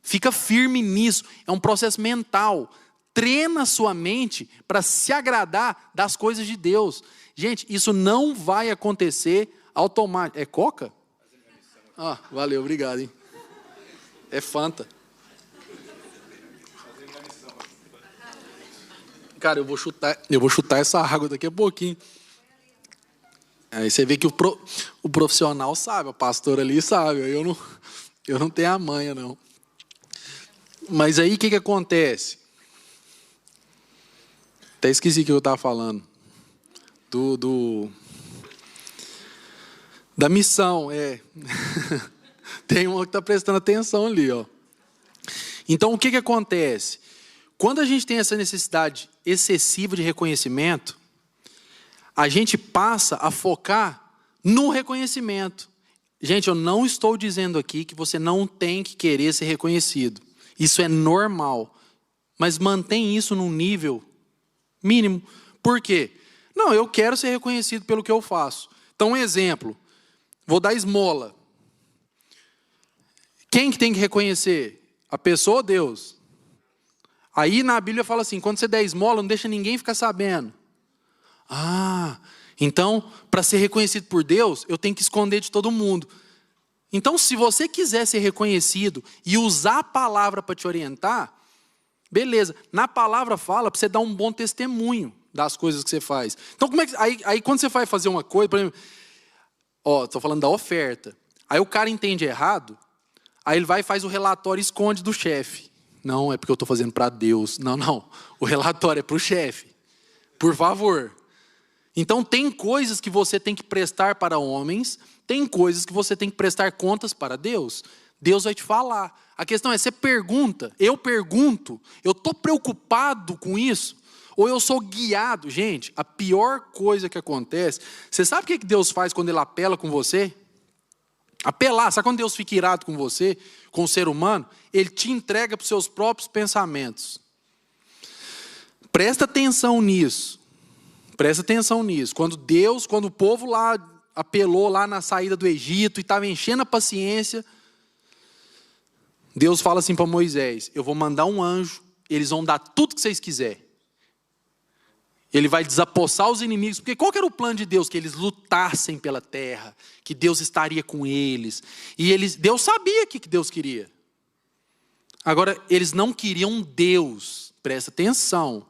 S1: Fica firme nisso. É um processo mental. Treina sua mente para se agradar das coisas de Deus. Gente, isso não vai acontecer automático. É Coca? Ah, valeu, obrigado, hein? É Fanta. Cara, eu vou chutar essa água daqui a pouquinho. Aí você vê que o profissional sabe, o pastor ali sabe. Eu não tenho a manha, não. Mas aí o que acontece? Até esqueci o que eu estava falando. Da missão, Tem uma que está prestando atenção ali, ó. Então, o que acontece? Quando a gente tem essa necessidade excessiva de reconhecimento, a gente passa a focar no reconhecimento. Gente, eu não estou dizendo aqui que você não tem que querer ser reconhecido. Isso é normal. Mas mantém isso num nível mínimo. Por quê? Não, eu quero ser reconhecido pelo que eu faço. Então, um exemplo. Vou dar esmola. Quem que tem que reconhecer? A pessoa ou Deus? Aí na Bíblia fala assim, quando você der esmola, não deixa ninguém ficar sabendo. Ah, então, para ser reconhecido por Deus, eu tenho que esconder de todo mundo. Então, se você quiser ser reconhecido e usar a palavra para te orientar, beleza. Na palavra fala para você dar um bom testemunho das coisas que você faz. Então, aí quando você vai fazer uma coisa, por exemplo, estou falando da oferta. Aí o cara entende errado, aí ele vai e faz o relatório e esconde do chefe. Não, é porque eu estou fazendo para Deus. Não. O relatório é para o chefe. Por favor. Então, tem coisas que você tem que prestar para homens, tem coisas que você tem que prestar contas para Deus. Deus vai te falar. A questão é, você pergunta, eu pergunto, eu estou preocupado com isso? Ou eu sou guiado? Gente, a pior coisa que acontece, você sabe o que Deus faz quando Ele apela com você? Apelar, sabe quando Deus fica irado com você, com o ser humano? Ele te entrega para os seus próprios pensamentos. Presta atenção nisso. Presta atenção nisso. Quando o povo lá apelou lá na saída do Egito e estava enchendo a paciência, Deus fala assim para Moisés, eu vou mandar um anjo, eles vão dar tudo que vocês quiserem. Ele vai desapossar os inimigos, porque qual que era o plano de Deus? Que eles lutassem pela terra, que Deus estaria com eles. E Deus sabia o que Deus queria. Agora, eles não queriam Deus, presta atenção.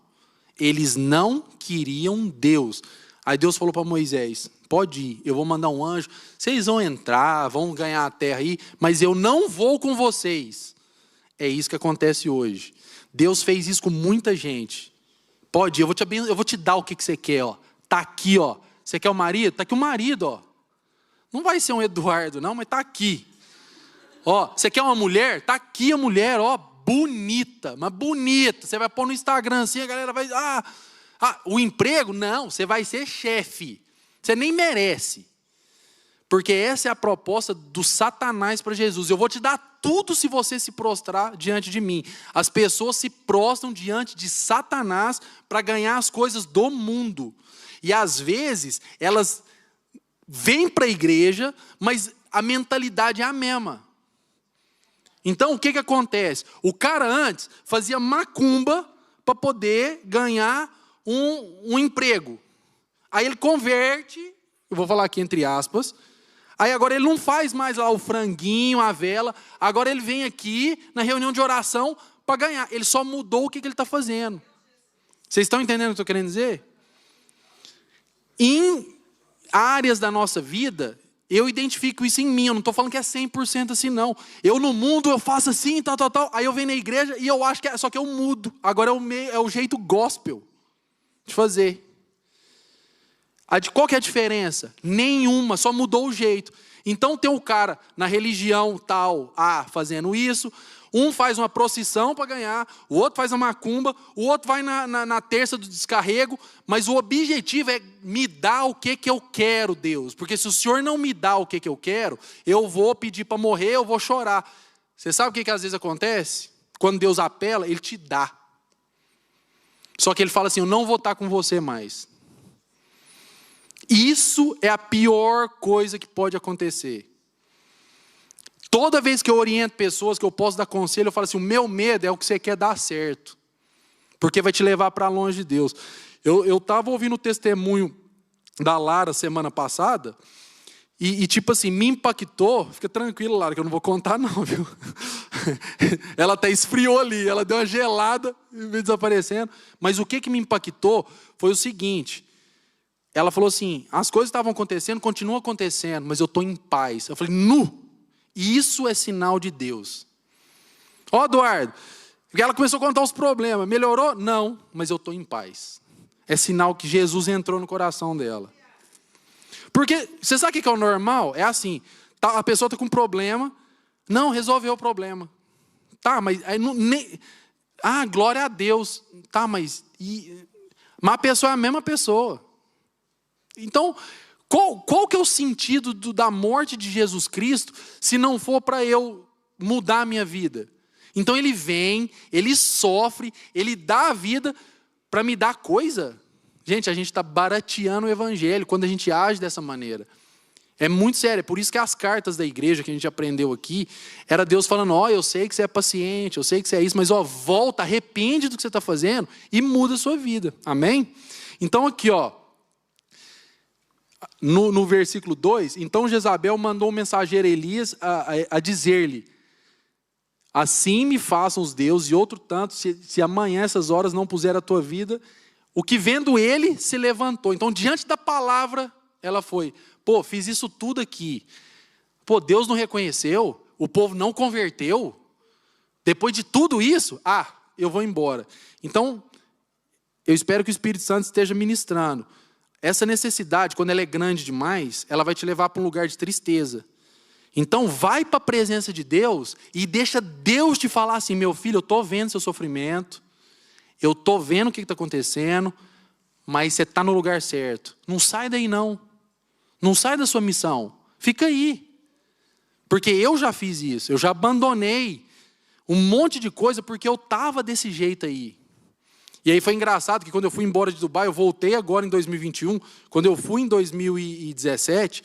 S1: eles não queriam Deus. Aí Deus falou para Moisés, pode ir, eu vou mandar um anjo, vocês vão entrar, vão ganhar a terra aí, mas eu não vou com vocês. É isso que acontece hoje. Deus fez isso com muita gente. Pode ir, eu vou te dar o que você quer, ó. Tá aqui, ó. Você quer o marido? Tá aqui o marido, ó. Não vai ser um Eduardo, não, mas tá aqui. Ó, você quer uma mulher? Tá aqui a mulher, ó, bonita, mas bonita. Você vai pôr no Instagram assim, a galera vai... o emprego? Não, você vai ser chefe. Você nem merece. Porque essa é a proposta do Satanás para Jesus. Eu vou te dar tudo se você se prostrar diante de mim. As pessoas se prostram diante de Satanás para ganhar as coisas do mundo. E às vezes, elas vêm para a igreja, mas a mentalidade é a mesma. Então, o que acontece? O cara antes fazia macumba para poder ganhar um emprego. Aí ele converte, eu vou falar aqui entre aspas, aí agora ele não faz mais lá o franguinho, a vela, agora ele vem aqui na reunião de oração para ganhar. Ele só mudou o que ele está fazendo. Vocês estão entendendo o que eu estou querendo dizer? Em áreas da nossa vida, eu identifico isso em mim, eu não estou falando que é 100% assim não. Eu no mundo, eu faço assim, tal, aí eu venho na igreja e eu acho que só que eu mudo. Agora é o jeito gospel de fazer. Qual que é a diferença? Nenhuma, só mudou o jeito. Então tem um cara na religião tal, fazendo isso, um faz uma procissão para ganhar, o outro faz uma macumba, o outro vai na terça do descarrego, mas o objetivo é me dar o que eu quero, Deus. Porque se o Senhor não me dá o que eu quero, eu vou pedir para morrer, eu vou chorar. Você sabe o que às vezes acontece? Quando Deus apela, Ele te dá. Só que Ele fala assim, eu não vou estar com você mais. Isso é a pior coisa que pode acontecer. Toda vez que eu oriento pessoas, que eu posso dar conselho, eu falo assim, o meu medo é o que você quer dar certo. Porque vai te levar para longe de Deus. Eu estava ouvindo o testemunho da Lara semana passada, e tipo assim, me impactou, fica tranquilo, Lara, que eu não vou contar não, viu? Ela até esfriou ali, ela deu uma gelada e veio desaparecendo. Mas o que me impactou foi o seguinte... Ela falou assim, as coisas estavam acontecendo, continuam acontecendo, mas eu estou em paz. Eu falei, isso é sinal de Deus. Eduardo, porque ela começou a contar os problemas, melhorou? Não, mas eu estou em paz. É sinal que Jesus entrou no coração dela. Porque, você sabe o que é o normal? É assim, a pessoa está com um problema, não, resolveu o problema. Tá, mas... glória a Deus. Tá, mas a pessoa é a mesma pessoa. Então, qual que é o sentido da morte de Jesus Cristo, se não for para eu mudar a minha vida? Então ele vem, ele sofre, ele dá a vida para me dar coisa. Gente, a gente está barateando o evangelho quando a gente age dessa maneira. É muito sério, é por isso que as cartas da igreja que a gente aprendeu aqui, era Deus falando, eu sei que você é paciente, eu sei que você é isso, mas volta, arrepende do que você está fazendo e muda a sua vida. Amém? Então aqui, no versículo 2, então Jezabel mandou o mensageiro Elias a dizer-lhe, assim me façam os deuses, e outro tanto, se amanhã essas horas não puser a tua vida. O que vendo ele, se levantou. Então, diante da palavra, ela foi, fiz isso tudo aqui. Deus não reconheceu, o povo não converteu. Depois de tudo isso, eu vou embora. Então, eu espero que o Espírito Santo esteja ministrando. Essa necessidade, quando ela é grande demais, ela vai te levar para um lugar de tristeza. Então vai para a presença de Deus e deixa Deus te falar assim, meu filho, eu estou vendo seu sofrimento, eu estou vendo o que está acontecendo, mas você está no lugar certo. Não sai daí não. Não sai da sua missão. Fica aí. Porque eu já fiz isso, eu já abandonei um monte de coisa porque eu estava desse jeito aí. E aí foi engraçado que quando eu fui embora de Dubai, eu voltei agora em 2021, quando eu fui em 2017,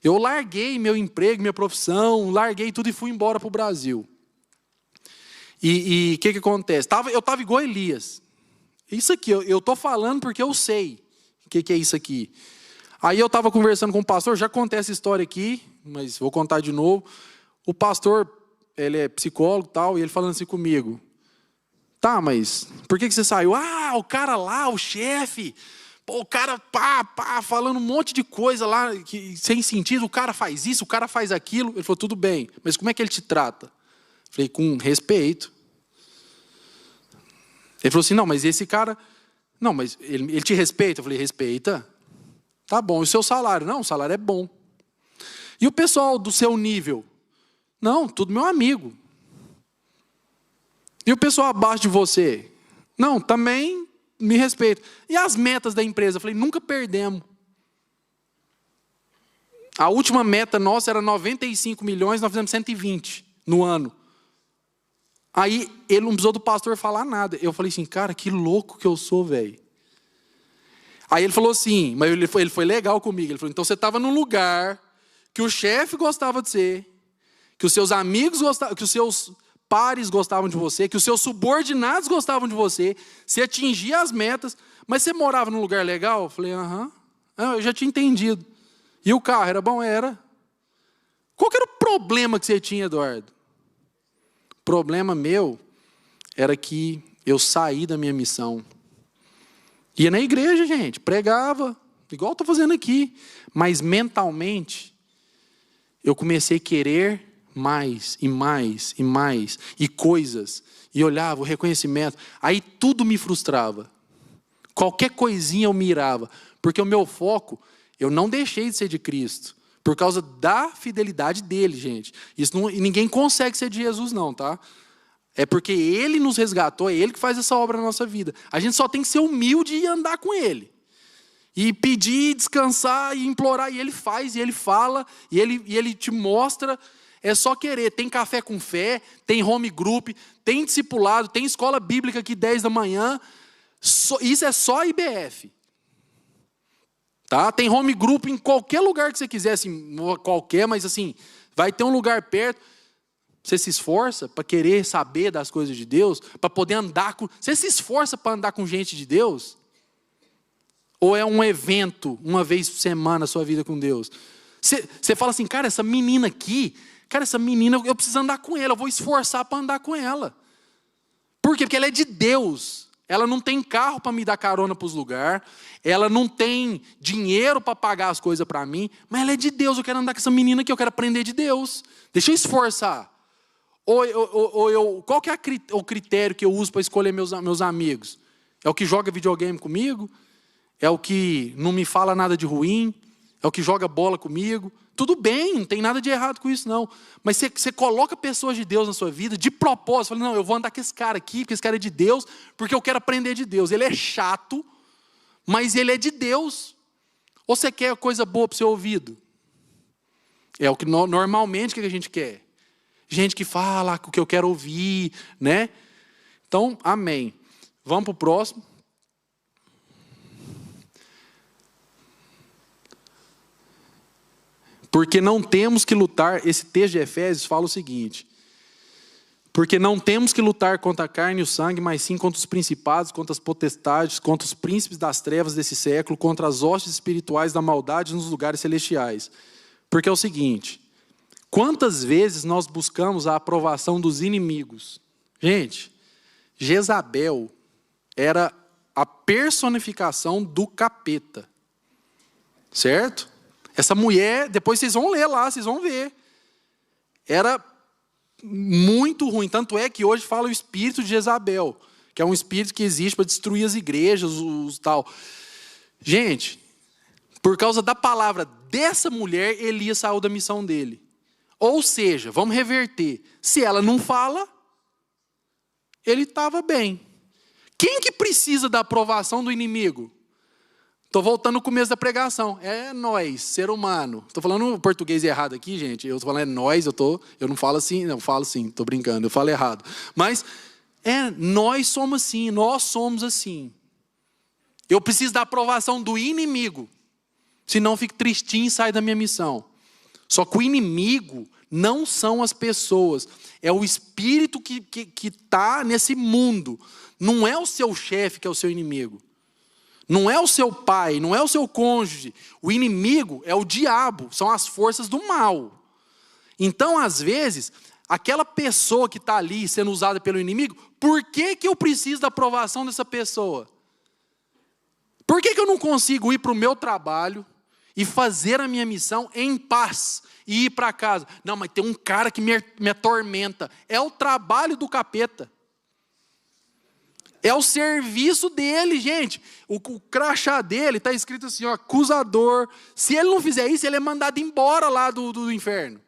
S1: eu larguei meu emprego, minha profissão, larguei tudo e fui embora para o Brasil. E o que acontece? Eu estava igual Elias. Isso aqui, eu estou falando porque eu sei o que é isso aqui. Aí eu estava conversando com o pastor, já contei essa história aqui, mas vou contar de novo. O pastor, ele é psicólogo e tal, e ele falando assim comigo, Tá, mas por que você saiu? Ah, o cara lá, o chefe, pô, o cara falando um monte de coisa lá, sem sentido, o cara faz isso, o cara faz aquilo. Ele falou, tudo bem, mas como é que ele te trata? Eu falei, com respeito. Ele falou assim, não, mas esse cara, não, mas ele te respeita? Eu falei, respeita. Tá bom, e o seu salário? Não, o salário é bom. E o pessoal do seu nível? Não, tudo meu amigo. E o pessoal abaixo de você? Não, também me respeita. E as metas da empresa? Eu falei, nunca perdemos. A última meta nossa era 95 milhões, nós fizemos 120 no ano. Aí ele não precisou do pastor falar nada. Eu falei assim, cara, que louco que eu sou, velho. Aí ele falou assim, mas ele foi legal comigo. Ele falou, então você estava num lugar que o chefe gostava de você, que os seus amigos gostavam, que os seus pares gostavam de você, que os seus subordinados gostavam de você, você atingia as metas, mas você morava num lugar legal? Eu falei, aham, eu já tinha entendido. E o carro era bom? Era. Qual que era o problema que você tinha, Eduardo? O problema meu era que eu saí da minha missão. Ia na igreja, gente, pregava, igual estou fazendo aqui, mas mentalmente eu comecei a querer mais e mais e mais, e coisas, e olhava o reconhecimento, aí tudo me frustrava. Qualquer coisinha eu mirava, porque o meu foco, eu não deixei de ser de Cristo, por causa da fidelidade dele, gente. Isso não, ninguém consegue ser de Jesus não, tá? É porque ele nos resgatou, é ele que faz essa obra na nossa vida. A gente só tem que ser humilde e andar com ele. E pedir, descansar e implorar, e ele faz, e ele fala, e ele te mostra. É só querer. Tem café com fé, tem home group, tem discipulado, tem escola bíblica aqui 10 da manhã. Isso é só IBF. Tá? Tem home group em qualquer lugar que você quiser, assim, qualquer, mas assim, vai ter um lugar perto. Você se esforça para querer saber das coisas de Deus, para poder andar com... Você se esforça para andar com gente de Deus? Ou é um evento, uma vez por semana, a sua vida com Deus? Você fala assim, cara, essa menina aqui... Cara, essa menina, eu preciso andar com ela, eu vou esforçar para andar com ela. Por quê? Porque ela é de Deus. Ela não tem carro para me dar carona para os lugares, ela não tem dinheiro para pagar as coisas para mim, mas ela é de Deus, eu quero andar com essa menina aqui, eu quero aprender de Deus. Deixa eu esforçar. Qual que é o critério que eu uso para escolher meus amigos? É o que joga videogame comigo? É o que não me fala nada de ruim? É o que joga bola comigo? Tudo bem, não tem nada de errado com isso não. Mas você coloca pessoas de Deus na sua vida, de propósito. Fala, não, eu vou andar com esse cara aqui, porque esse cara é de Deus, porque eu quero aprender de Deus. Ele é chato, mas ele é de Deus. Ou você quer coisa boa para o seu ouvido? É o que normalmente que a gente quer. Gente que fala o que eu quero ouvir, né? Então, amém. Vamos para o próximo. Porque não temos que lutar, esse texto de Efésios fala o seguinte, porque não temos que lutar contra a carne e o sangue, mas sim contra os principados, contra as potestades, contra os príncipes das trevas desse século, contra as hostes espirituais da maldade nos lugares celestiais. Porque é o seguinte, quantas vezes nós buscamos a aprovação dos inimigos? Gente, Jezabel era a personificação do capeta, certo? Essa mulher, depois vocês vão ler lá, vocês vão ver. Era muito ruim. Tanto é que hoje fala o espírito de Jezabel, que é um espírito que existe para destruir as igrejas, os tal. Gente, por causa da palavra dessa mulher, Elias saiu da missão dele. Ou seja, vamos reverter. Se ela não fala, ele estava bem. Quem que precisa da aprovação do inimigo? Estou voltando no começo da pregação. É nós, ser humano. Estou falando português errado aqui, gente. Eu estou falando é nós, eu não falo assim, não, eu falo assim, estou brincando, eu falo errado. Mas nós somos assim, nós somos assim. Eu preciso da aprovação do inimigo. Senão fico tristinho e saio da minha missão. Só que o inimigo não são as pessoas. É o espírito que está nesse mundo. Não é o seu chefe que é o seu inimigo. Não é o seu pai, não é o seu cônjuge. O inimigo é o diabo, são as forças do mal. Então, às vezes, aquela pessoa que está ali sendo usada pelo inimigo, por que eu preciso da aprovação dessa pessoa? Por que eu não consigo ir para o meu trabalho e fazer a minha missão em paz e ir para casa? Não, mas tem um cara que me atormenta. É o trabalho do capeta. É o serviço dele, gente. O crachá dele está escrito assim, ó, acusador. Se ele não fizer isso, ele é mandado embora lá do inferno.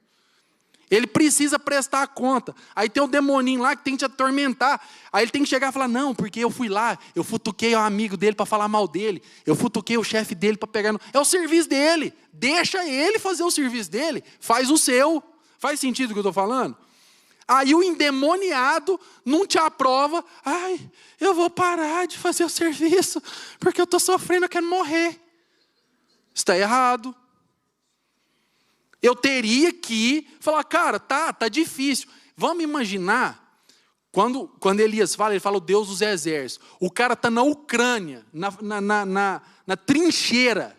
S1: Ele precisa prestar conta. Aí tem o demoninho lá que tem que te atormentar. Aí ele tem que chegar e falar, não, porque eu fui lá, eu futuquei o amigo dele para falar mal dele. Eu futuquei o chefe dele para pegar... É o serviço dele. Deixa ele fazer o serviço dele. Faz o seu. Faz sentido o que eu estou falando? Aí o endemoniado não te aprova. Ai, eu vou parar de fazer o serviço, porque eu estou sofrendo, eu quero morrer. Está errado. Eu teria que falar, cara, tá difícil. Vamos imaginar, quando Elias fala, ele fala o Deus dos exércitos. O cara está na Ucrânia, na trincheira,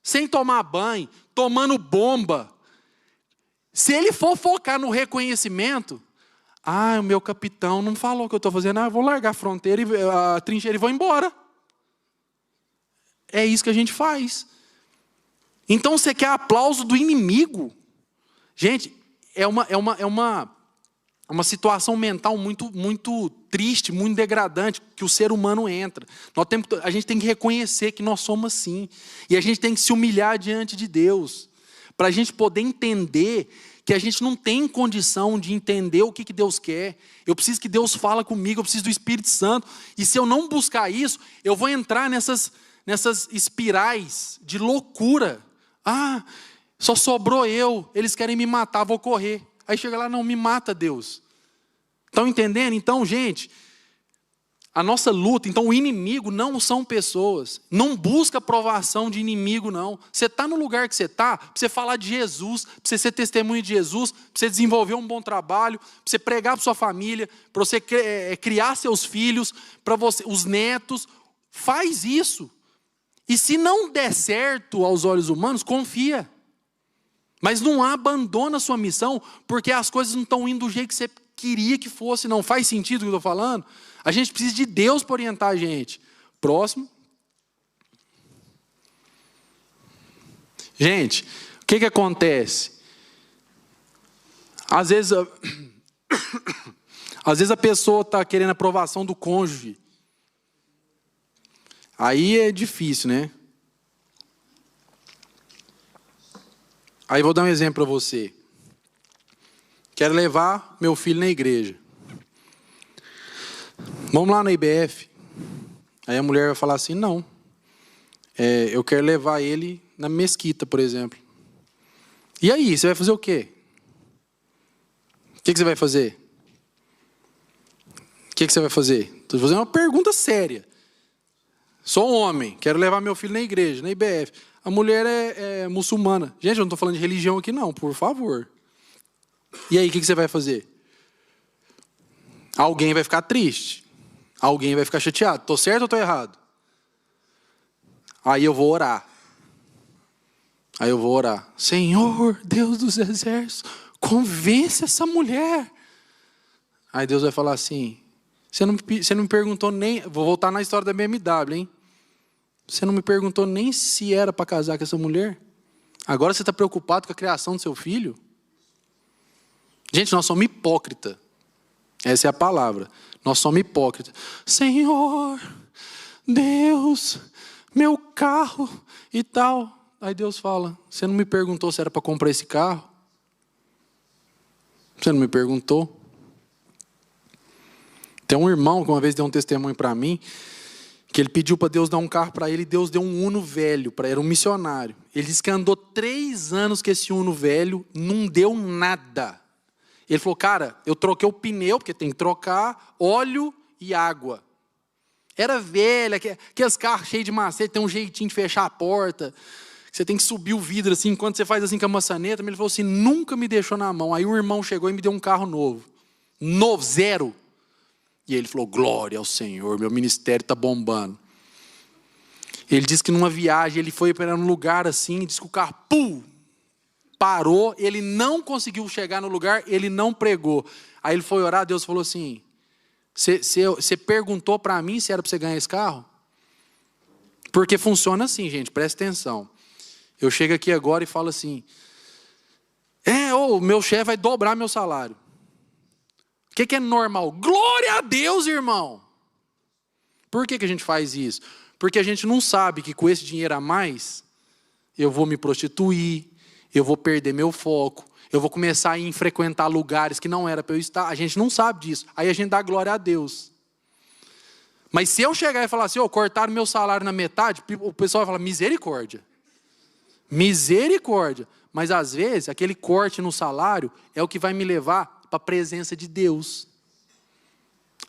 S1: sem tomar banho, tomando bomba. Se ele for focar no reconhecimento, o meu capitão não falou o que eu estou fazendo, eu vou largar a fronteira, a trincheira e vou embora. É isso que a gente faz. Então você quer aplauso do inimigo? Gente, é uma situação mental muito triste, muito degradante, que o ser humano entra. A gente tem que reconhecer que nós somos assim. E a gente tem que se humilhar diante de Deus. Para a gente poder entender que a gente não tem condição de entender o que Deus quer. Eu preciso que Deus fale comigo, eu preciso do Espírito Santo. E se eu não buscar isso, eu vou entrar nessas espirais de loucura. Só sobrou eu, eles querem me matar, vou correr. Aí chega lá, não, me mata, Deus. Estão entendendo? Então, gente, a nossa luta, então o inimigo não são pessoas. Não busca aprovação de inimigo, não. Você está no lugar que você está, para você falar de Jesus, para você ser testemunho de Jesus, para você desenvolver um bom trabalho, para você pregar para sua família, para você criar seus filhos, para os netos. Faz isso. E se não der certo aos olhos humanos, confia. Mas não abandona a sua missão, porque as coisas não estão indo do jeito que você queria que fosse. Não faz sentido o que eu estou falando? A gente precisa de Deus para orientar a gente. Próximo. Gente, o que acontece? Às vezes a pessoa está querendo a aprovação do cônjuge. Aí é difícil, né? Aí vou dar um exemplo para você. Quero levar meu filho na igreja. Vamos lá na IBF. Aí a mulher vai falar assim, não. Eu quero levar ele na mesquita, por exemplo. E aí, você vai fazer o quê? O que você vai fazer? O que você vai fazer? Estou fazendo uma pergunta séria. Sou homem, quero levar meu filho na igreja, na IBF. A mulher é muçulmana. Gente, eu não estou falando de religião aqui não, por favor. E aí, o que você vai fazer? Alguém vai ficar triste. Alguém vai ficar chateado. Estou certo ou estou errado? Aí eu vou orar. Senhor, Deus dos exércitos, convence essa mulher. Aí Deus vai falar assim, você não me perguntou nem... Vou voltar na história da BMW, hein? Você não me perguntou nem se era para casar com essa mulher? Agora você está preocupado com a criação do seu filho? Gente, nós somos hipócritas. Essa é a palavra. Nós somos hipócritas. Senhor, Deus, meu carro e tal. Aí Deus fala, você não me perguntou se era para comprar esse carro? Você não me perguntou? Tem um irmão que uma vez deu um testemunho para mim, que ele pediu para Deus dar um carro para ele, e Deus deu um Uno velho, era um missionário. Ele disse que andou 3 anos com esse Uno velho, não deu nada. Ele falou, cara, eu troquei o pneu, porque tem que trocar, óleo e água. Era velha, aqueles carros cheios de macete, tem um jeitinho de fechar a porta, você tem que subir o vidro assim, enquanto você faz assim com a maçaneta. Ele falou assim, nunca me deixou na mão. Aí o irmão chegou e me deu um carro novo. Novo, 0. E ele falou, glória ao Senhor, meu ministério está bombando. Ele disse que numa viagem, ele foi para um lugar assim, disse que o carro, parou, ele não conseguiu chegar no lugar, ele não pregou. Aí ele foi orar, Deus falou assim, você perguntou para mim se era para você ganhar esse carro? Porque funciona assim, gente, presta atenção. Eu chego aqui agora e falo assim, o meu chefe vai dobrar meu salário. O que é normal? Glória a Deus, irmão! Por que a gente faz isso? Porque a gente não sabe que com esse dinheiro a mais, eu vou me prostituir, eu vou perder meu foco, eu vou começar a ir frequentar lugares que não era para eu estar. A gente não sabe disso. Aí a gente dá glória a Deus. Mas se eu chegar e falar assim, cortaram meu salário na metade, o pessoal vai falar, misericórdia. Misericórdia. Mas às vezes, aquele corte no salário é o que vai me levar para a presença de Deus.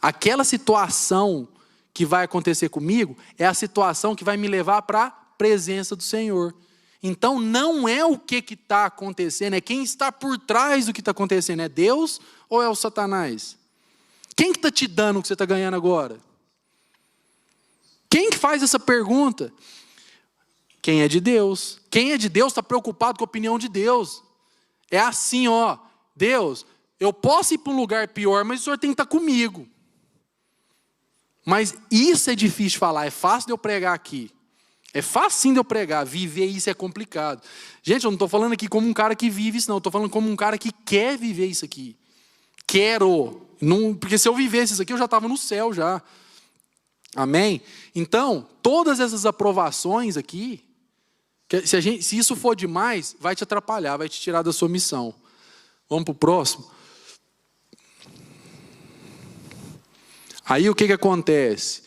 S1: Aquela situação que vai acontecer comigo é a situação que vai me levar para a presença do Senhor. Então não é o que está acontecendo, é quem está por trás do que está acontecendo. É Deus ou é o Satanás? Quem que está te dando o que você está ganhando agora? Quem que faz essa pergunta? Quem é de Deus. Quem é de Deus está preocupado com a opinião de Deus. É assim, Deus, eu posso ir para um lugar pior, mas o Senhor tem que estar comigo. Mas isso é difícil de falar, é fácil de eu pregar aqui. É fácil sim de eu pregar, viver isso é complicado. Gente, eu não estou falando aqui como um cara que vive isso não, estou falando como um cara que quer viver isso aqui. Quero, porque se eu vivesse isso aqui eu já estava no céu já. Amém? Então, todas essas aprovações aqui, se isso for demais, vai te atrapalhar, vai te tirar da sua missão. Vamos para o próximo? Aí o que acontece?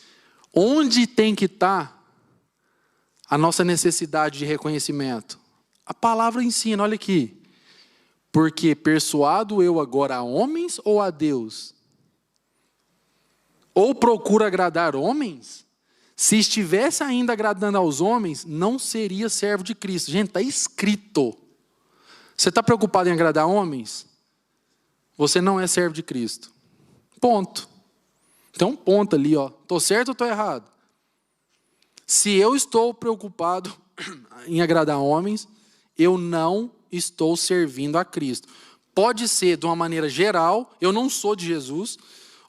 S1: Onde tem que estar a nossa necessidade de reconhecimento? A palavra ensina, olha aqui. Porque persuado eu agora a homens ou a Deus? Ou procuro agradar homens? Se estivesse ainda agradando aos homens, não seria servo de Cristo. Gente, está escrito. Você está preocupado em agradar homens? Você não é servo de Cristo. Ponto. Tem um ponto ali, estou certo ou estou errado? Se eu estou preocupado em agradar homens, eu não estou servindo a Cristo. Pode ser de uma maneira geral, eu não sou de Jesus,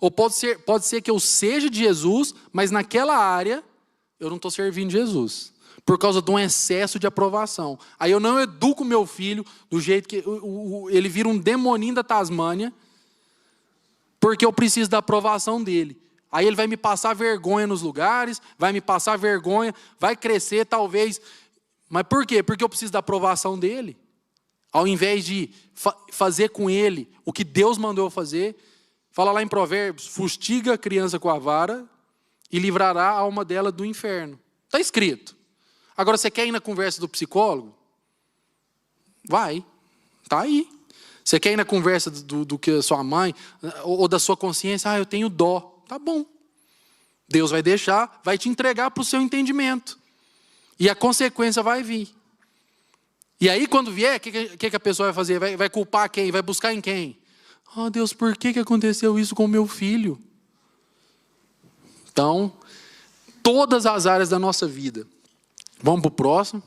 S1: ou pode ser que eu seja de Jesus, mas naquela área eu não estou servindo Jesus, por causa de um excesso de aprovação. Aí eu não educo meu filho do jeito que ele vira um demoninho da Tasmânia, porque eu preciso da aprovação dele. Aí ele vai me passar vergonha nos lugares, vai me passar vergonha, vai crescer talvez. Mas por quê? Porque eu preciso da aprovação dele. Ao invés de fazer com ele o que Deus mandou eu fazer, fala lá em Provérbios, fustiga a criança com a vara e livrará a alma dela do inferno. Está escrito. Agora você quer ir na conversa do psicólogo? Vai, está aí. Você quer ir na conversa do que a sua mãe, ou da sua consciência, eu tenho dó. Tá bom. Deus vai deixar, vai te entregar para o seu entendimento. E a consequência vai vir. E aí quando vier, o que a pessoa vai fazer? Vai culpar quem? Vai buscar em quem? Deus, por que aconteceu isso com o meu filho? Então, todas as áreas da nossa vida. Vamos para o próximo.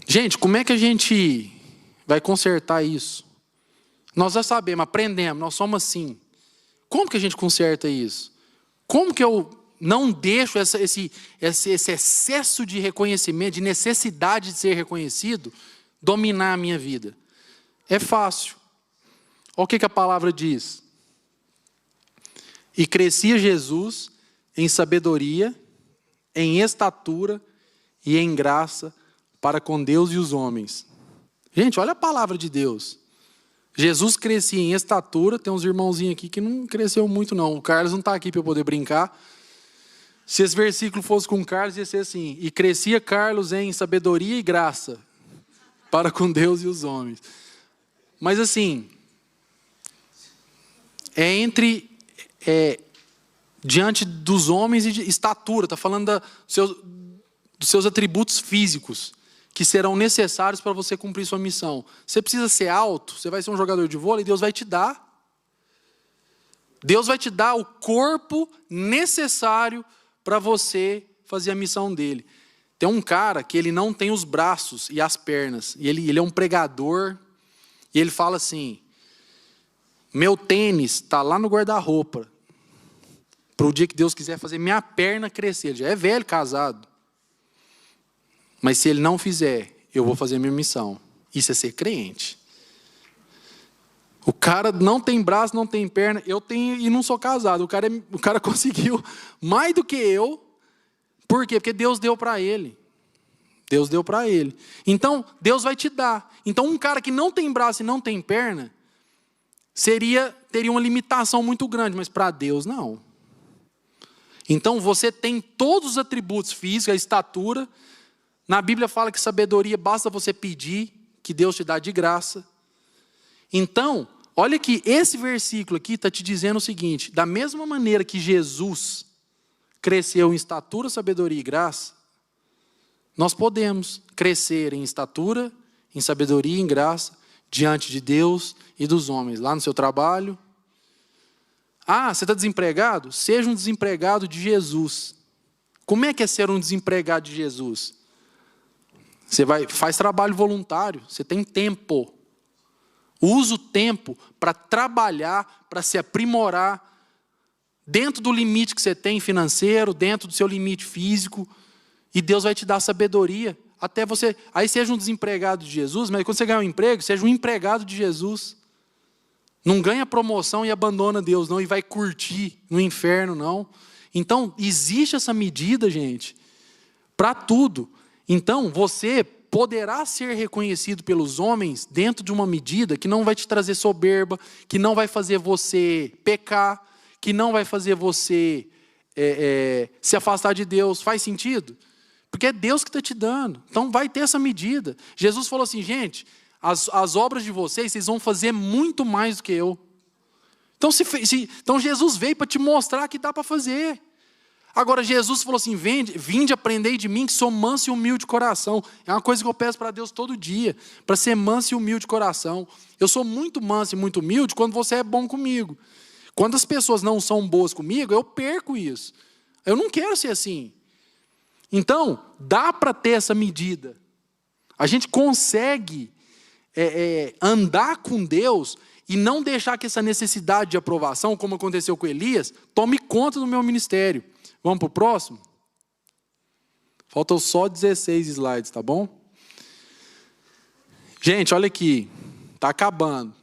S1: Gente, como é que a gente vai consertar isso? Nós já sabemos, aprendemos, nós somos assim. Como que a gente conserta isso? Como que eu não deixo esse excesso de reconhecimento, de necessidade de ser reconhecido, dominar a minha vida? É fácil. Olha o que a palavra diz. E crescia Jesus em sabedoria, em estatura e em graça para com Deus e os homens. Gente, olha a palavra de Deus. Jesus crescia em estatura, tem uns irmãozinhos aqui que não cresceu muito não. O Carlos não está aqui para eu poder brincar. Se esse versículo fosse com Carlos, ia ser assim. E crescia Carlos em sabedoria e graça para com Deus e os homens. Mas assim, diante dos homens e de estatura. Está falando dos seus atributos físicos, que serão necessários para você cumprir sua missão. Você precisa ser alto, você vai ser um jogador de vôlei, Deus vai te dar. Deus vai te dar o corpo necessário para você fazer a missão dele. Tem um cara que ele não tem os braços e as pernas. E ele é um pregador. E ele fala assim: meu tênis está lá no guarda-roupa. Para o dia que Deus quiser fazer minha perna crescer. Ele já é velho, casado. Mas se ele não fizer, eu vou fazer minha missão. Isso é ser crente. O cara não tem braço, não tem perna. Eu tenho e não sou casado. O cara conseguiu mais do que eu. Por quê? Porque Deus deu para ele. Deus deu para ele. Então, Deus vai te dar. Então, um cara que não tem braço e não tem perna, teria uma limitação muito grande, mas para Deus não. Então, você tem todos os atributos físicos, a estatura. Na Bíblia fala que sabedoria basta você pedir, que Deus te dá de graça. Então, olha que esse versículo aqui está te dizendo o seguinte: da mesma maneira que Jesus cresceu em estatura, sabedoria e graça, nós podemos crescer em estatura, em sabedoria e em graça, diante de Deus e dos homens. Lá no seu trabalho. Ah, você está desempregado? Seja um desempregado de Jesus. Como é que é ser um desempregado de Jesus? Você faz trabalho voluntário, você tem tempo. Usa o tempo para trabalhar, para se aprimorar, dentro do limite que você tem financeiro, dentro do seu limite físico, e Deus vai te dar sabedoria, até você, aí seja um desempregado de Jesus, mas quando você ganhar um emprego, seja um empregado de Jesus. Não ganha promoção e abandona Deus, não, e vai curtir no inferno, não. Então, existe essa medida, gente, para tudo. Então, você poderá ser reconhecido pelos homens dentro de uma medida que não vai te trazer soberba, que não vai fazer você pecar, que não vai fazer você se afastar de Deus. Faz sentido? Porque é Deus que está te dando. Então vai ter essa medida. Jesus falou assim: gente, as obras de vocês vão fazer muito mais do que eu. Então Jesus veio para te mostrar que dá para fazer. Agora Jesus falou assim: vinde, aprendei de mim que sou manso e humilde de coração. É uma coisa que eu peço para Deus todo dia, para ser manso e humilde de coração. Eu sou muito manso e muito humilde quando você é bom comigo. Quando as pessoas não são boas comigo, eu perco isso. Eu não quero ser assim. Então, dá para ter essa medida. A gente consegue andar com Deus e não deixar que essa necessidade de aprovação, como aconteceu com Elias, tome conta do meu ministério. Vamos para o próximo? Faltam só 16 slides, tá bom? Gente, olha aqui. Está acabando.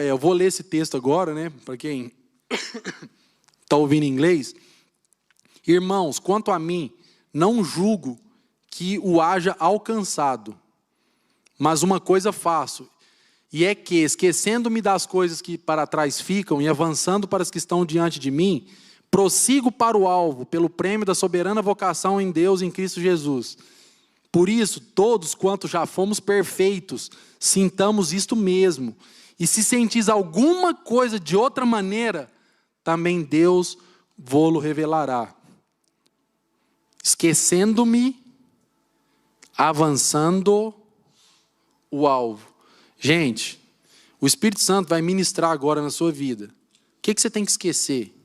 S1: Eu vou ler esse texto agora, né? Para quem está ouvindo em inglês. Irmãos, quanto a mim, não julgo que o haja alcançado. Mas uma coisa faço, e é que, esquecendo-me das coisas que para trás ficam e avançando para as que estão diante de mim, prossigo para o alvo, pelo prêmio da soberana vocação em Deus em Cristo Jesus. Por isso, todos quantos já fomos perfeitos, sintamos isto mesmo. E se sentis alguma coisa de outra maneira, também Deus vô-lo revelará. Esquecendo-me, avançando o alvo. Gente, o Espírito Santo vai ministrar agora na sua vida. O que você tem que esquecer?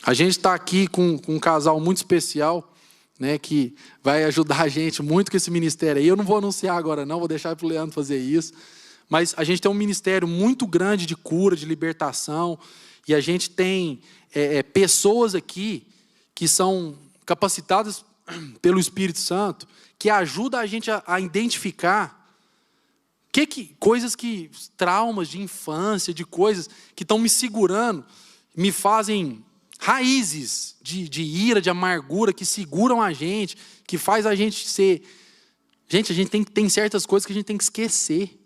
S1: A gente está aqui com um casal muito especial, né, que vai ajudar a gente muito com esse ministério aí. Eu não vou anunciar agora não, vou deixar para o Leandro fazer isso. Mas a gente tem um ministério muito grande de cura, de libertação. E a gente tem pessoas aqui que são capacitadas pelo Espírito Santo, que ajudam a gente a identificar traumas de infância, de coisas que estão me segurando, me fazem raízes de ira, de amargura, que seguram a gente, que faz a gente ser... Gente, a gente tem certas coisas que a gente tem que esquecer.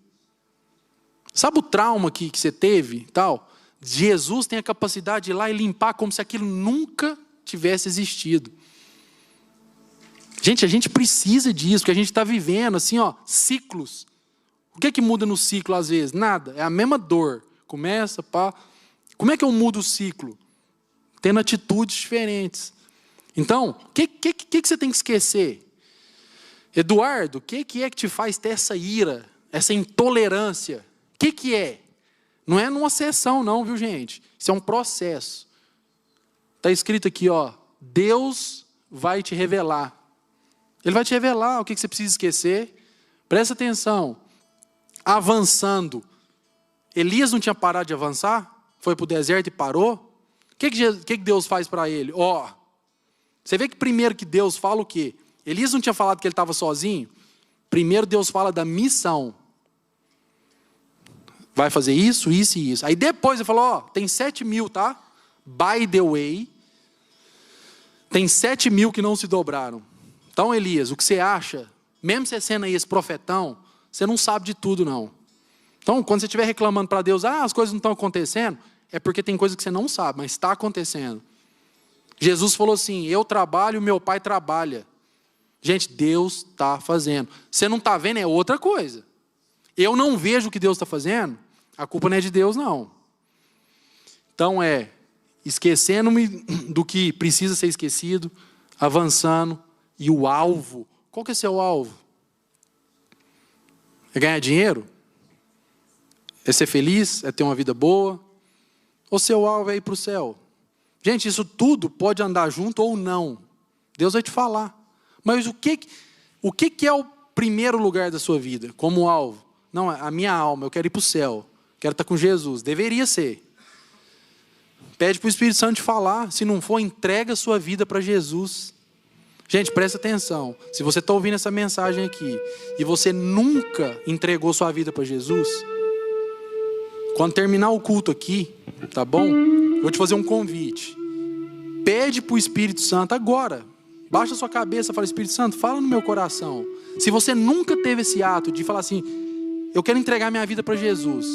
S1: Sabe o trauma que você teve? Tal? Jesus tem a capacidade de ir lá e limpar como se aquilo nunca tivesse existido. Gente, a gente precisa disso, porque a gente está vivendo assim, ciclos. O que muda no ciclo às vezes? Nada, é a mesma dor. Começa, pá. Como é que eu mudo o ciclo? Tendo atitudes diferentes. Então, o que você tem que esquecer? Eduardo, o que é que te faz ter essa ira, essa intolerância? O que é? Não é numa sessão não, viu gente? Isso é um processo. Está escrito aqui, Deus vai te revelar. Ele vai te revelar o que você precisa esquecer. Presta atenção. Avançando. Elias não tinha parado de avançar? Foi para o deserto e parou? O que Deus faz para ele? Você vê que primeiro que Deus fala o quê? Elias não tinha falado que ele estava sozinho? Primeiro Deus fala da missão. Vai fazer isso, isso e isso. Aí depois ele falou, tem 7.000, tá? By the way, tem 7.000 que não se dobraram. Então, Elias, o que você acha? Mesmo você sendo aí esse profetão, você não sabe de tudo, não. Então, quando você estiver reclamando para Deus, as coisas não estão acontecendo, é porque tem coisa que você não sabe, mas está acontecendo. Jesus falou assim, eu trabalho, meu pai trabalha. Gente, Deus está fazendo. Você não está vendo, é outra coisa. Eu não vejo o que Deus está fazendo, a culpa não é de Deus, não. Então esquecendo-me do que precisa ser esquecido, avançando, e o alvo. Qual que é o seu alvo? É ganhar dinheiro? É ser feliz? É ter uma vida boa? Ou seu alvo é ir para o céu? Gente, isso tudo pode andar junto ou não. Deus vai te falar. Mas o que é o primeiro lugar da sua vida, como alvo? Não, a minha alma, eu quero ir para o céu. Quero estar com Jesus. Deveria ser. Pede para o Espírito Santo te falar. Se não for, entrega a sua vida para Jesus. Gente, presta atenção. Se você está ouvindo essa mensagem aqui e você nunca entregou sua vida para Jesus, quando terminar o culto aqui, tá bom? Eu vou te fazer um convite. Pede para o Espírito Santo agora. Baixa a sua cabeça e fala, Espírito Santo, fala no meu coração. Se você nunca teve esse ato de falar assim, eu quero entregar minha vida para Jesus.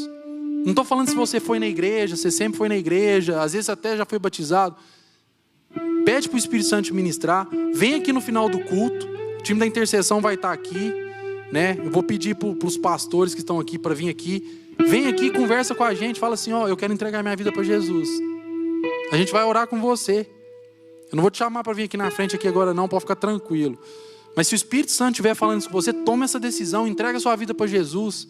S1: Não estou falando se você foi na igreja, você sempre foi na igreja, às vezes até já foi batizado. Pede para o Espírito Santo te ministrar. Vem aqui no final do culto. O time da intercessão vai estar aqui, né? Eu vou pedir para os pastores que estão aqui para vir aqui. Vem aqui, conversa com a gente. Fala assim, eu quero entregar minha vida para Jesus. A gente vai orar com você. Eu não vou te chamar para vir aqui na frente aqui agora não, pode ficar tranquilo. Mas se o Espírito Santo estiver falando isso com você, toma essa decisão, entrega a sua vida para Jesus.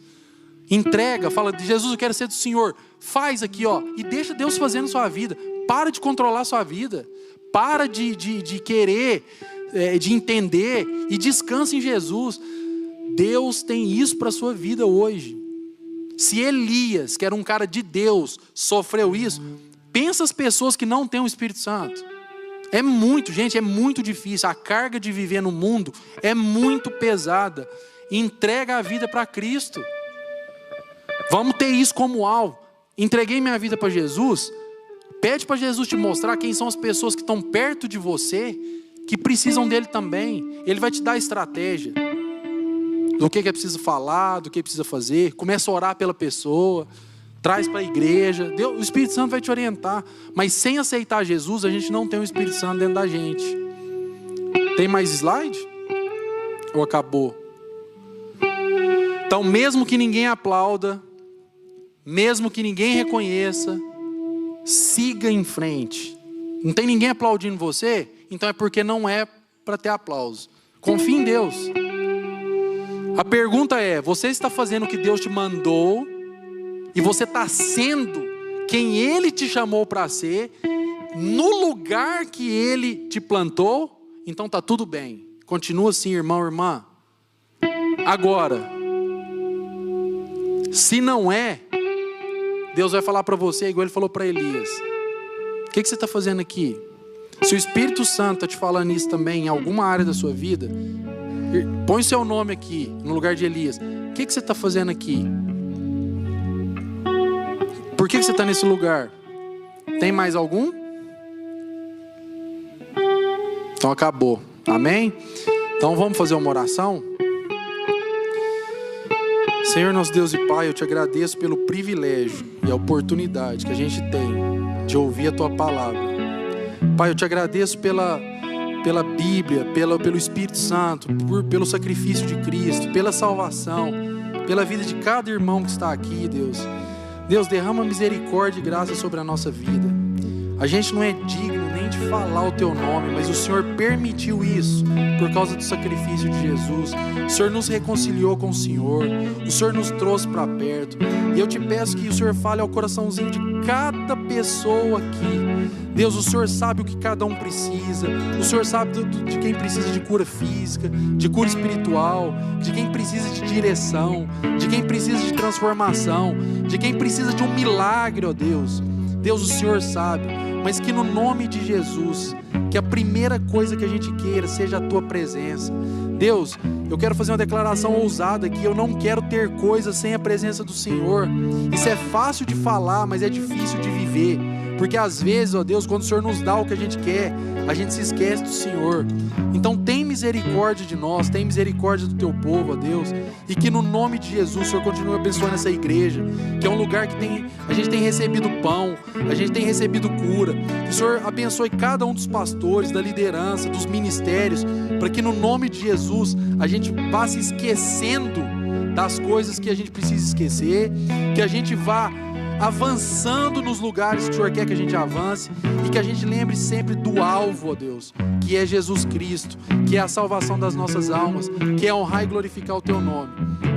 S1: Entrega, fala, Jesus, eu quero ser do Senhor. Faz aqui, e deixa Deus fazendo a sua vida. Para de controlar a sua vida. Para de querer, de entender, e descansa em Jesus. Deus tem isso para a sua vida hoje. Se Elias, que era um cara de Deus, sofreu isso, pensa as pessoas que não têm o Espírito Santo. É muito difícil. A carga de viver no mundo é muito pesada. Entrega a vida para Cristo. Vamos ter isso como alvo. Entreguei minha vida para Jesus. Pede para Jesus te mostrar quem são as pessoas que estão perto de você, que precisam dele também. Ele vai te dar estratégia do que é preciso falar, do que precisa fazer. Começa a orar pela pessoa, traz para a igreja. O Espírito Santo vai te orientar. Mas sem aceitar Jesus, a gente não tem o Espírito Santo dentro da gente. Tem mais slide? Ou acabou? Então, mesmo que ninguém aplauda, mesmo que ninguém reconheça, siga em frente. Não tem ninguém aplaudindo você? Então é porque não é para ter aplauso. Confie em Deus. A pergunta é, você está fazendo o que Deus te mandou e você está sendo quem Ele te chamou para ser no lugar que Ele te plantou? Então está tudo bem. Continua assim, irmão, irmã. Agora, se não é, Deus vai falar para você igual Ele falou para Elias. O que você está fazendo aqui? Se o Espírito Santo está te falando isso também em alguma área da sua vida, põe seu nome aqui no lugar de Elias. O que você está fazendo aqui? Por que você está nesse lugar? Tem mais algum? Então acabou. Amém? Então vamos fazer uma oração? Senhor nosso Deus e Pai, eu te agradeço pelo privilégio e a oportunidade que a gente tem de ouvir a Tua palavra. Pai, eu te agradeço pela Bíblia, pelo Espírito Santo, pelo sacrifício de Cristo, pela salvação, pela vida de cada irmão que está aqui, Deus. Deus, derrama misericórdia e graça sobre a nossa vida. A gente não é digno nem de pode falar o teu nome, mas o Senhor permitiu isso por causa do sacrifício de Jesus. O Senhor nos reconciliou com o Senhor, o Senhor nos trouxe para perto. E eu te peço que o Senhor fale ao coraçãozinho de cada pessoa aqui. Deus, o Senhor sabe o que cada um precisa. O Senhor sabe de quem precisa de cura física, de cura espiritual, de quem precisa de direção, de quem precisa de transformação, de quem precisa de um milagre, ó Deus. Deus, o Senhor sabe, mas que no nome de Jesus, que a primeira coisa que a gente queira seja a Tua presença. Deus, eu quero fazer uma declaração ousada aqui. Eu não quero ter coisas sem a presença do Senhor. Isso é fácil de falar, mas é difícil de viver. Porque às vezes, ó Deus, quando o Senhor nos dá o que a gente quer, a gente se esquece do Senhor. Então tem misericórdia de nós, tem misericórdia do Teu povo, ó Deus. E que no nome de Jesus o Senhor continue abençoando essa igreja, que é um lugar que a gente tem recebido pão, a gente tem recebido cura. Que o Senhor abençoe cada um dos pastores, da liderança, dos ministérios, para que no nome de Jesus a gente vá se esquecendo das coisas que a gente precisa esquecer, que a gente vá avançando nos lugares que o Senhor quer que a gente avance, e que a gente lembre sempre do alvo, ó Deus, que é Jesus Cristo, que é a salvação das nossas almas, que é honrar e glorificar o Teu nome.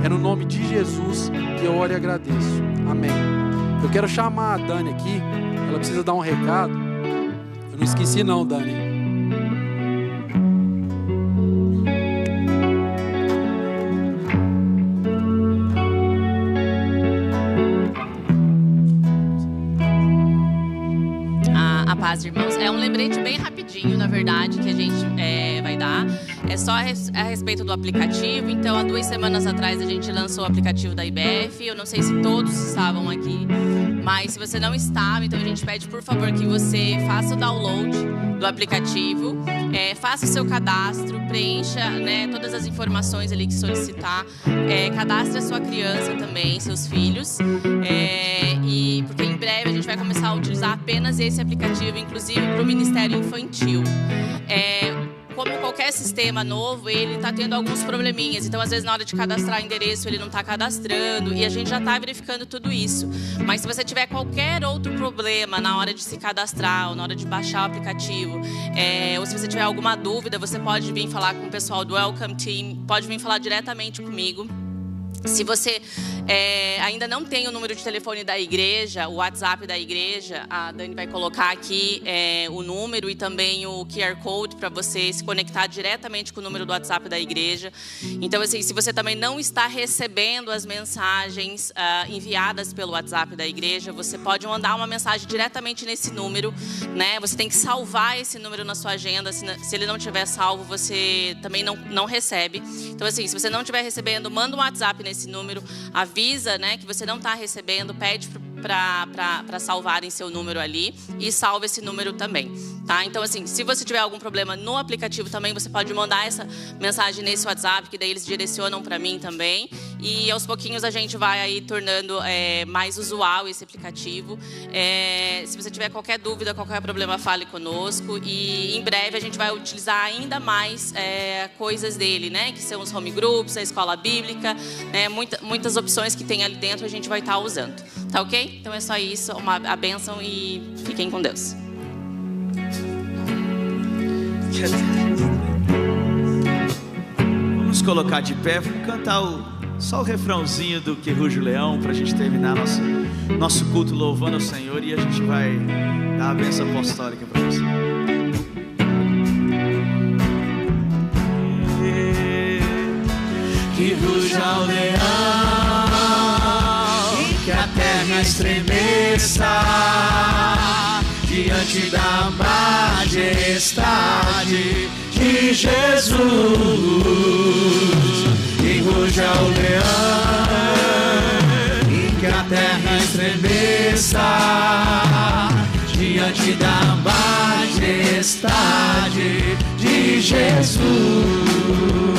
S1: É no nome de Jesus que eu oro e agradeço. Amém. Eu quero chamar a Dani aqui, ela precisa dar um recado. Eu não esqueci não, Dani.
S2: Paz, irmãos. É um lembrete bem rapidinho, na verdade, que a gente vai dar. É só a respeito do aplicativo. Então, há 2 semanas atrás, a gente lançou o aplicativo da IBF. Eu não sei se todos estavam aqui, mas se você não estava, então a gente pede, por favor, que você faça o download do aplicativo, faça o seu cadastro, preencha, né, todas as informações ali que solicitar, cadastre a sua criança também, seus filhos, e porque em breve a gente vai começar a utilizar apenas esse aplicativo, inclusive para o Ministério Infantil. Como qualquer sistema novo, ele está tendo alguns probleminhas. Então, às vezes, na hora de cadastrar endereço, ele não está cadastrando. E a gente já está verificando tudo isso. Mas se você tiver qualquer outro problema na hora de se cadastrar ou na hora de baixar o aplicativo, ou se você tiver alguma dúvida, você pode vir falar com o pessoal do Welcome Team, pode vir falar diretamente comigo. Se você ainda não tem o número de telefone da igreja, o WhatsApp da igreja, a Dani vai colocar aqui o número e também o QR Code para você se conectar diretamente com o número do WhatsApp da igreja. Então, assim, se você também não está recebendo as mensagens enviadas pelo WhatsApp da igreja, você pode mandar uma mensagem diretamente nesse número, né? Você tem que salvar esse número na sua agenda. Se ele não tiver salvo, você também não recebe. Então, assim, se você não estiver recebendo, manda um WhatsApp nesse número, avisa, né, que você não está recebendo, pede para salvarem seu número ali e salve esse número também, tá? Então, assim, se você tiver algum problema no aplicativo também, você pode mandar essa mensagem nesse WhatsApp, que daí eles direcionam para mim também, e aos pouquinhos a gente vai aí tornando mais usual esse aplicativo. Se você tiver qualquer dúvida, qualquer problema, fale conosco, e em breve a gente vai utilizar ainda mais coisas dele, né, que são os home groups, a escola bíblica, né, muitas opções que tem ali dentro a gente vai estar usando, tá ok? Então é só isso, a bênção, e fiquem com Deus.
S3: Vamos colocar de pé, vamos cantar só o refrãozinho do Que Ruge o Leão para a gente terminar nosso culto louvando o Senhor, e a gente vai dar a bênção apostólica para você. Que ruja o leão, que a terra estremeça diante da majestade de Jesus. Que ruja o leão e que a terra estremeça diante da majestade de Jesus.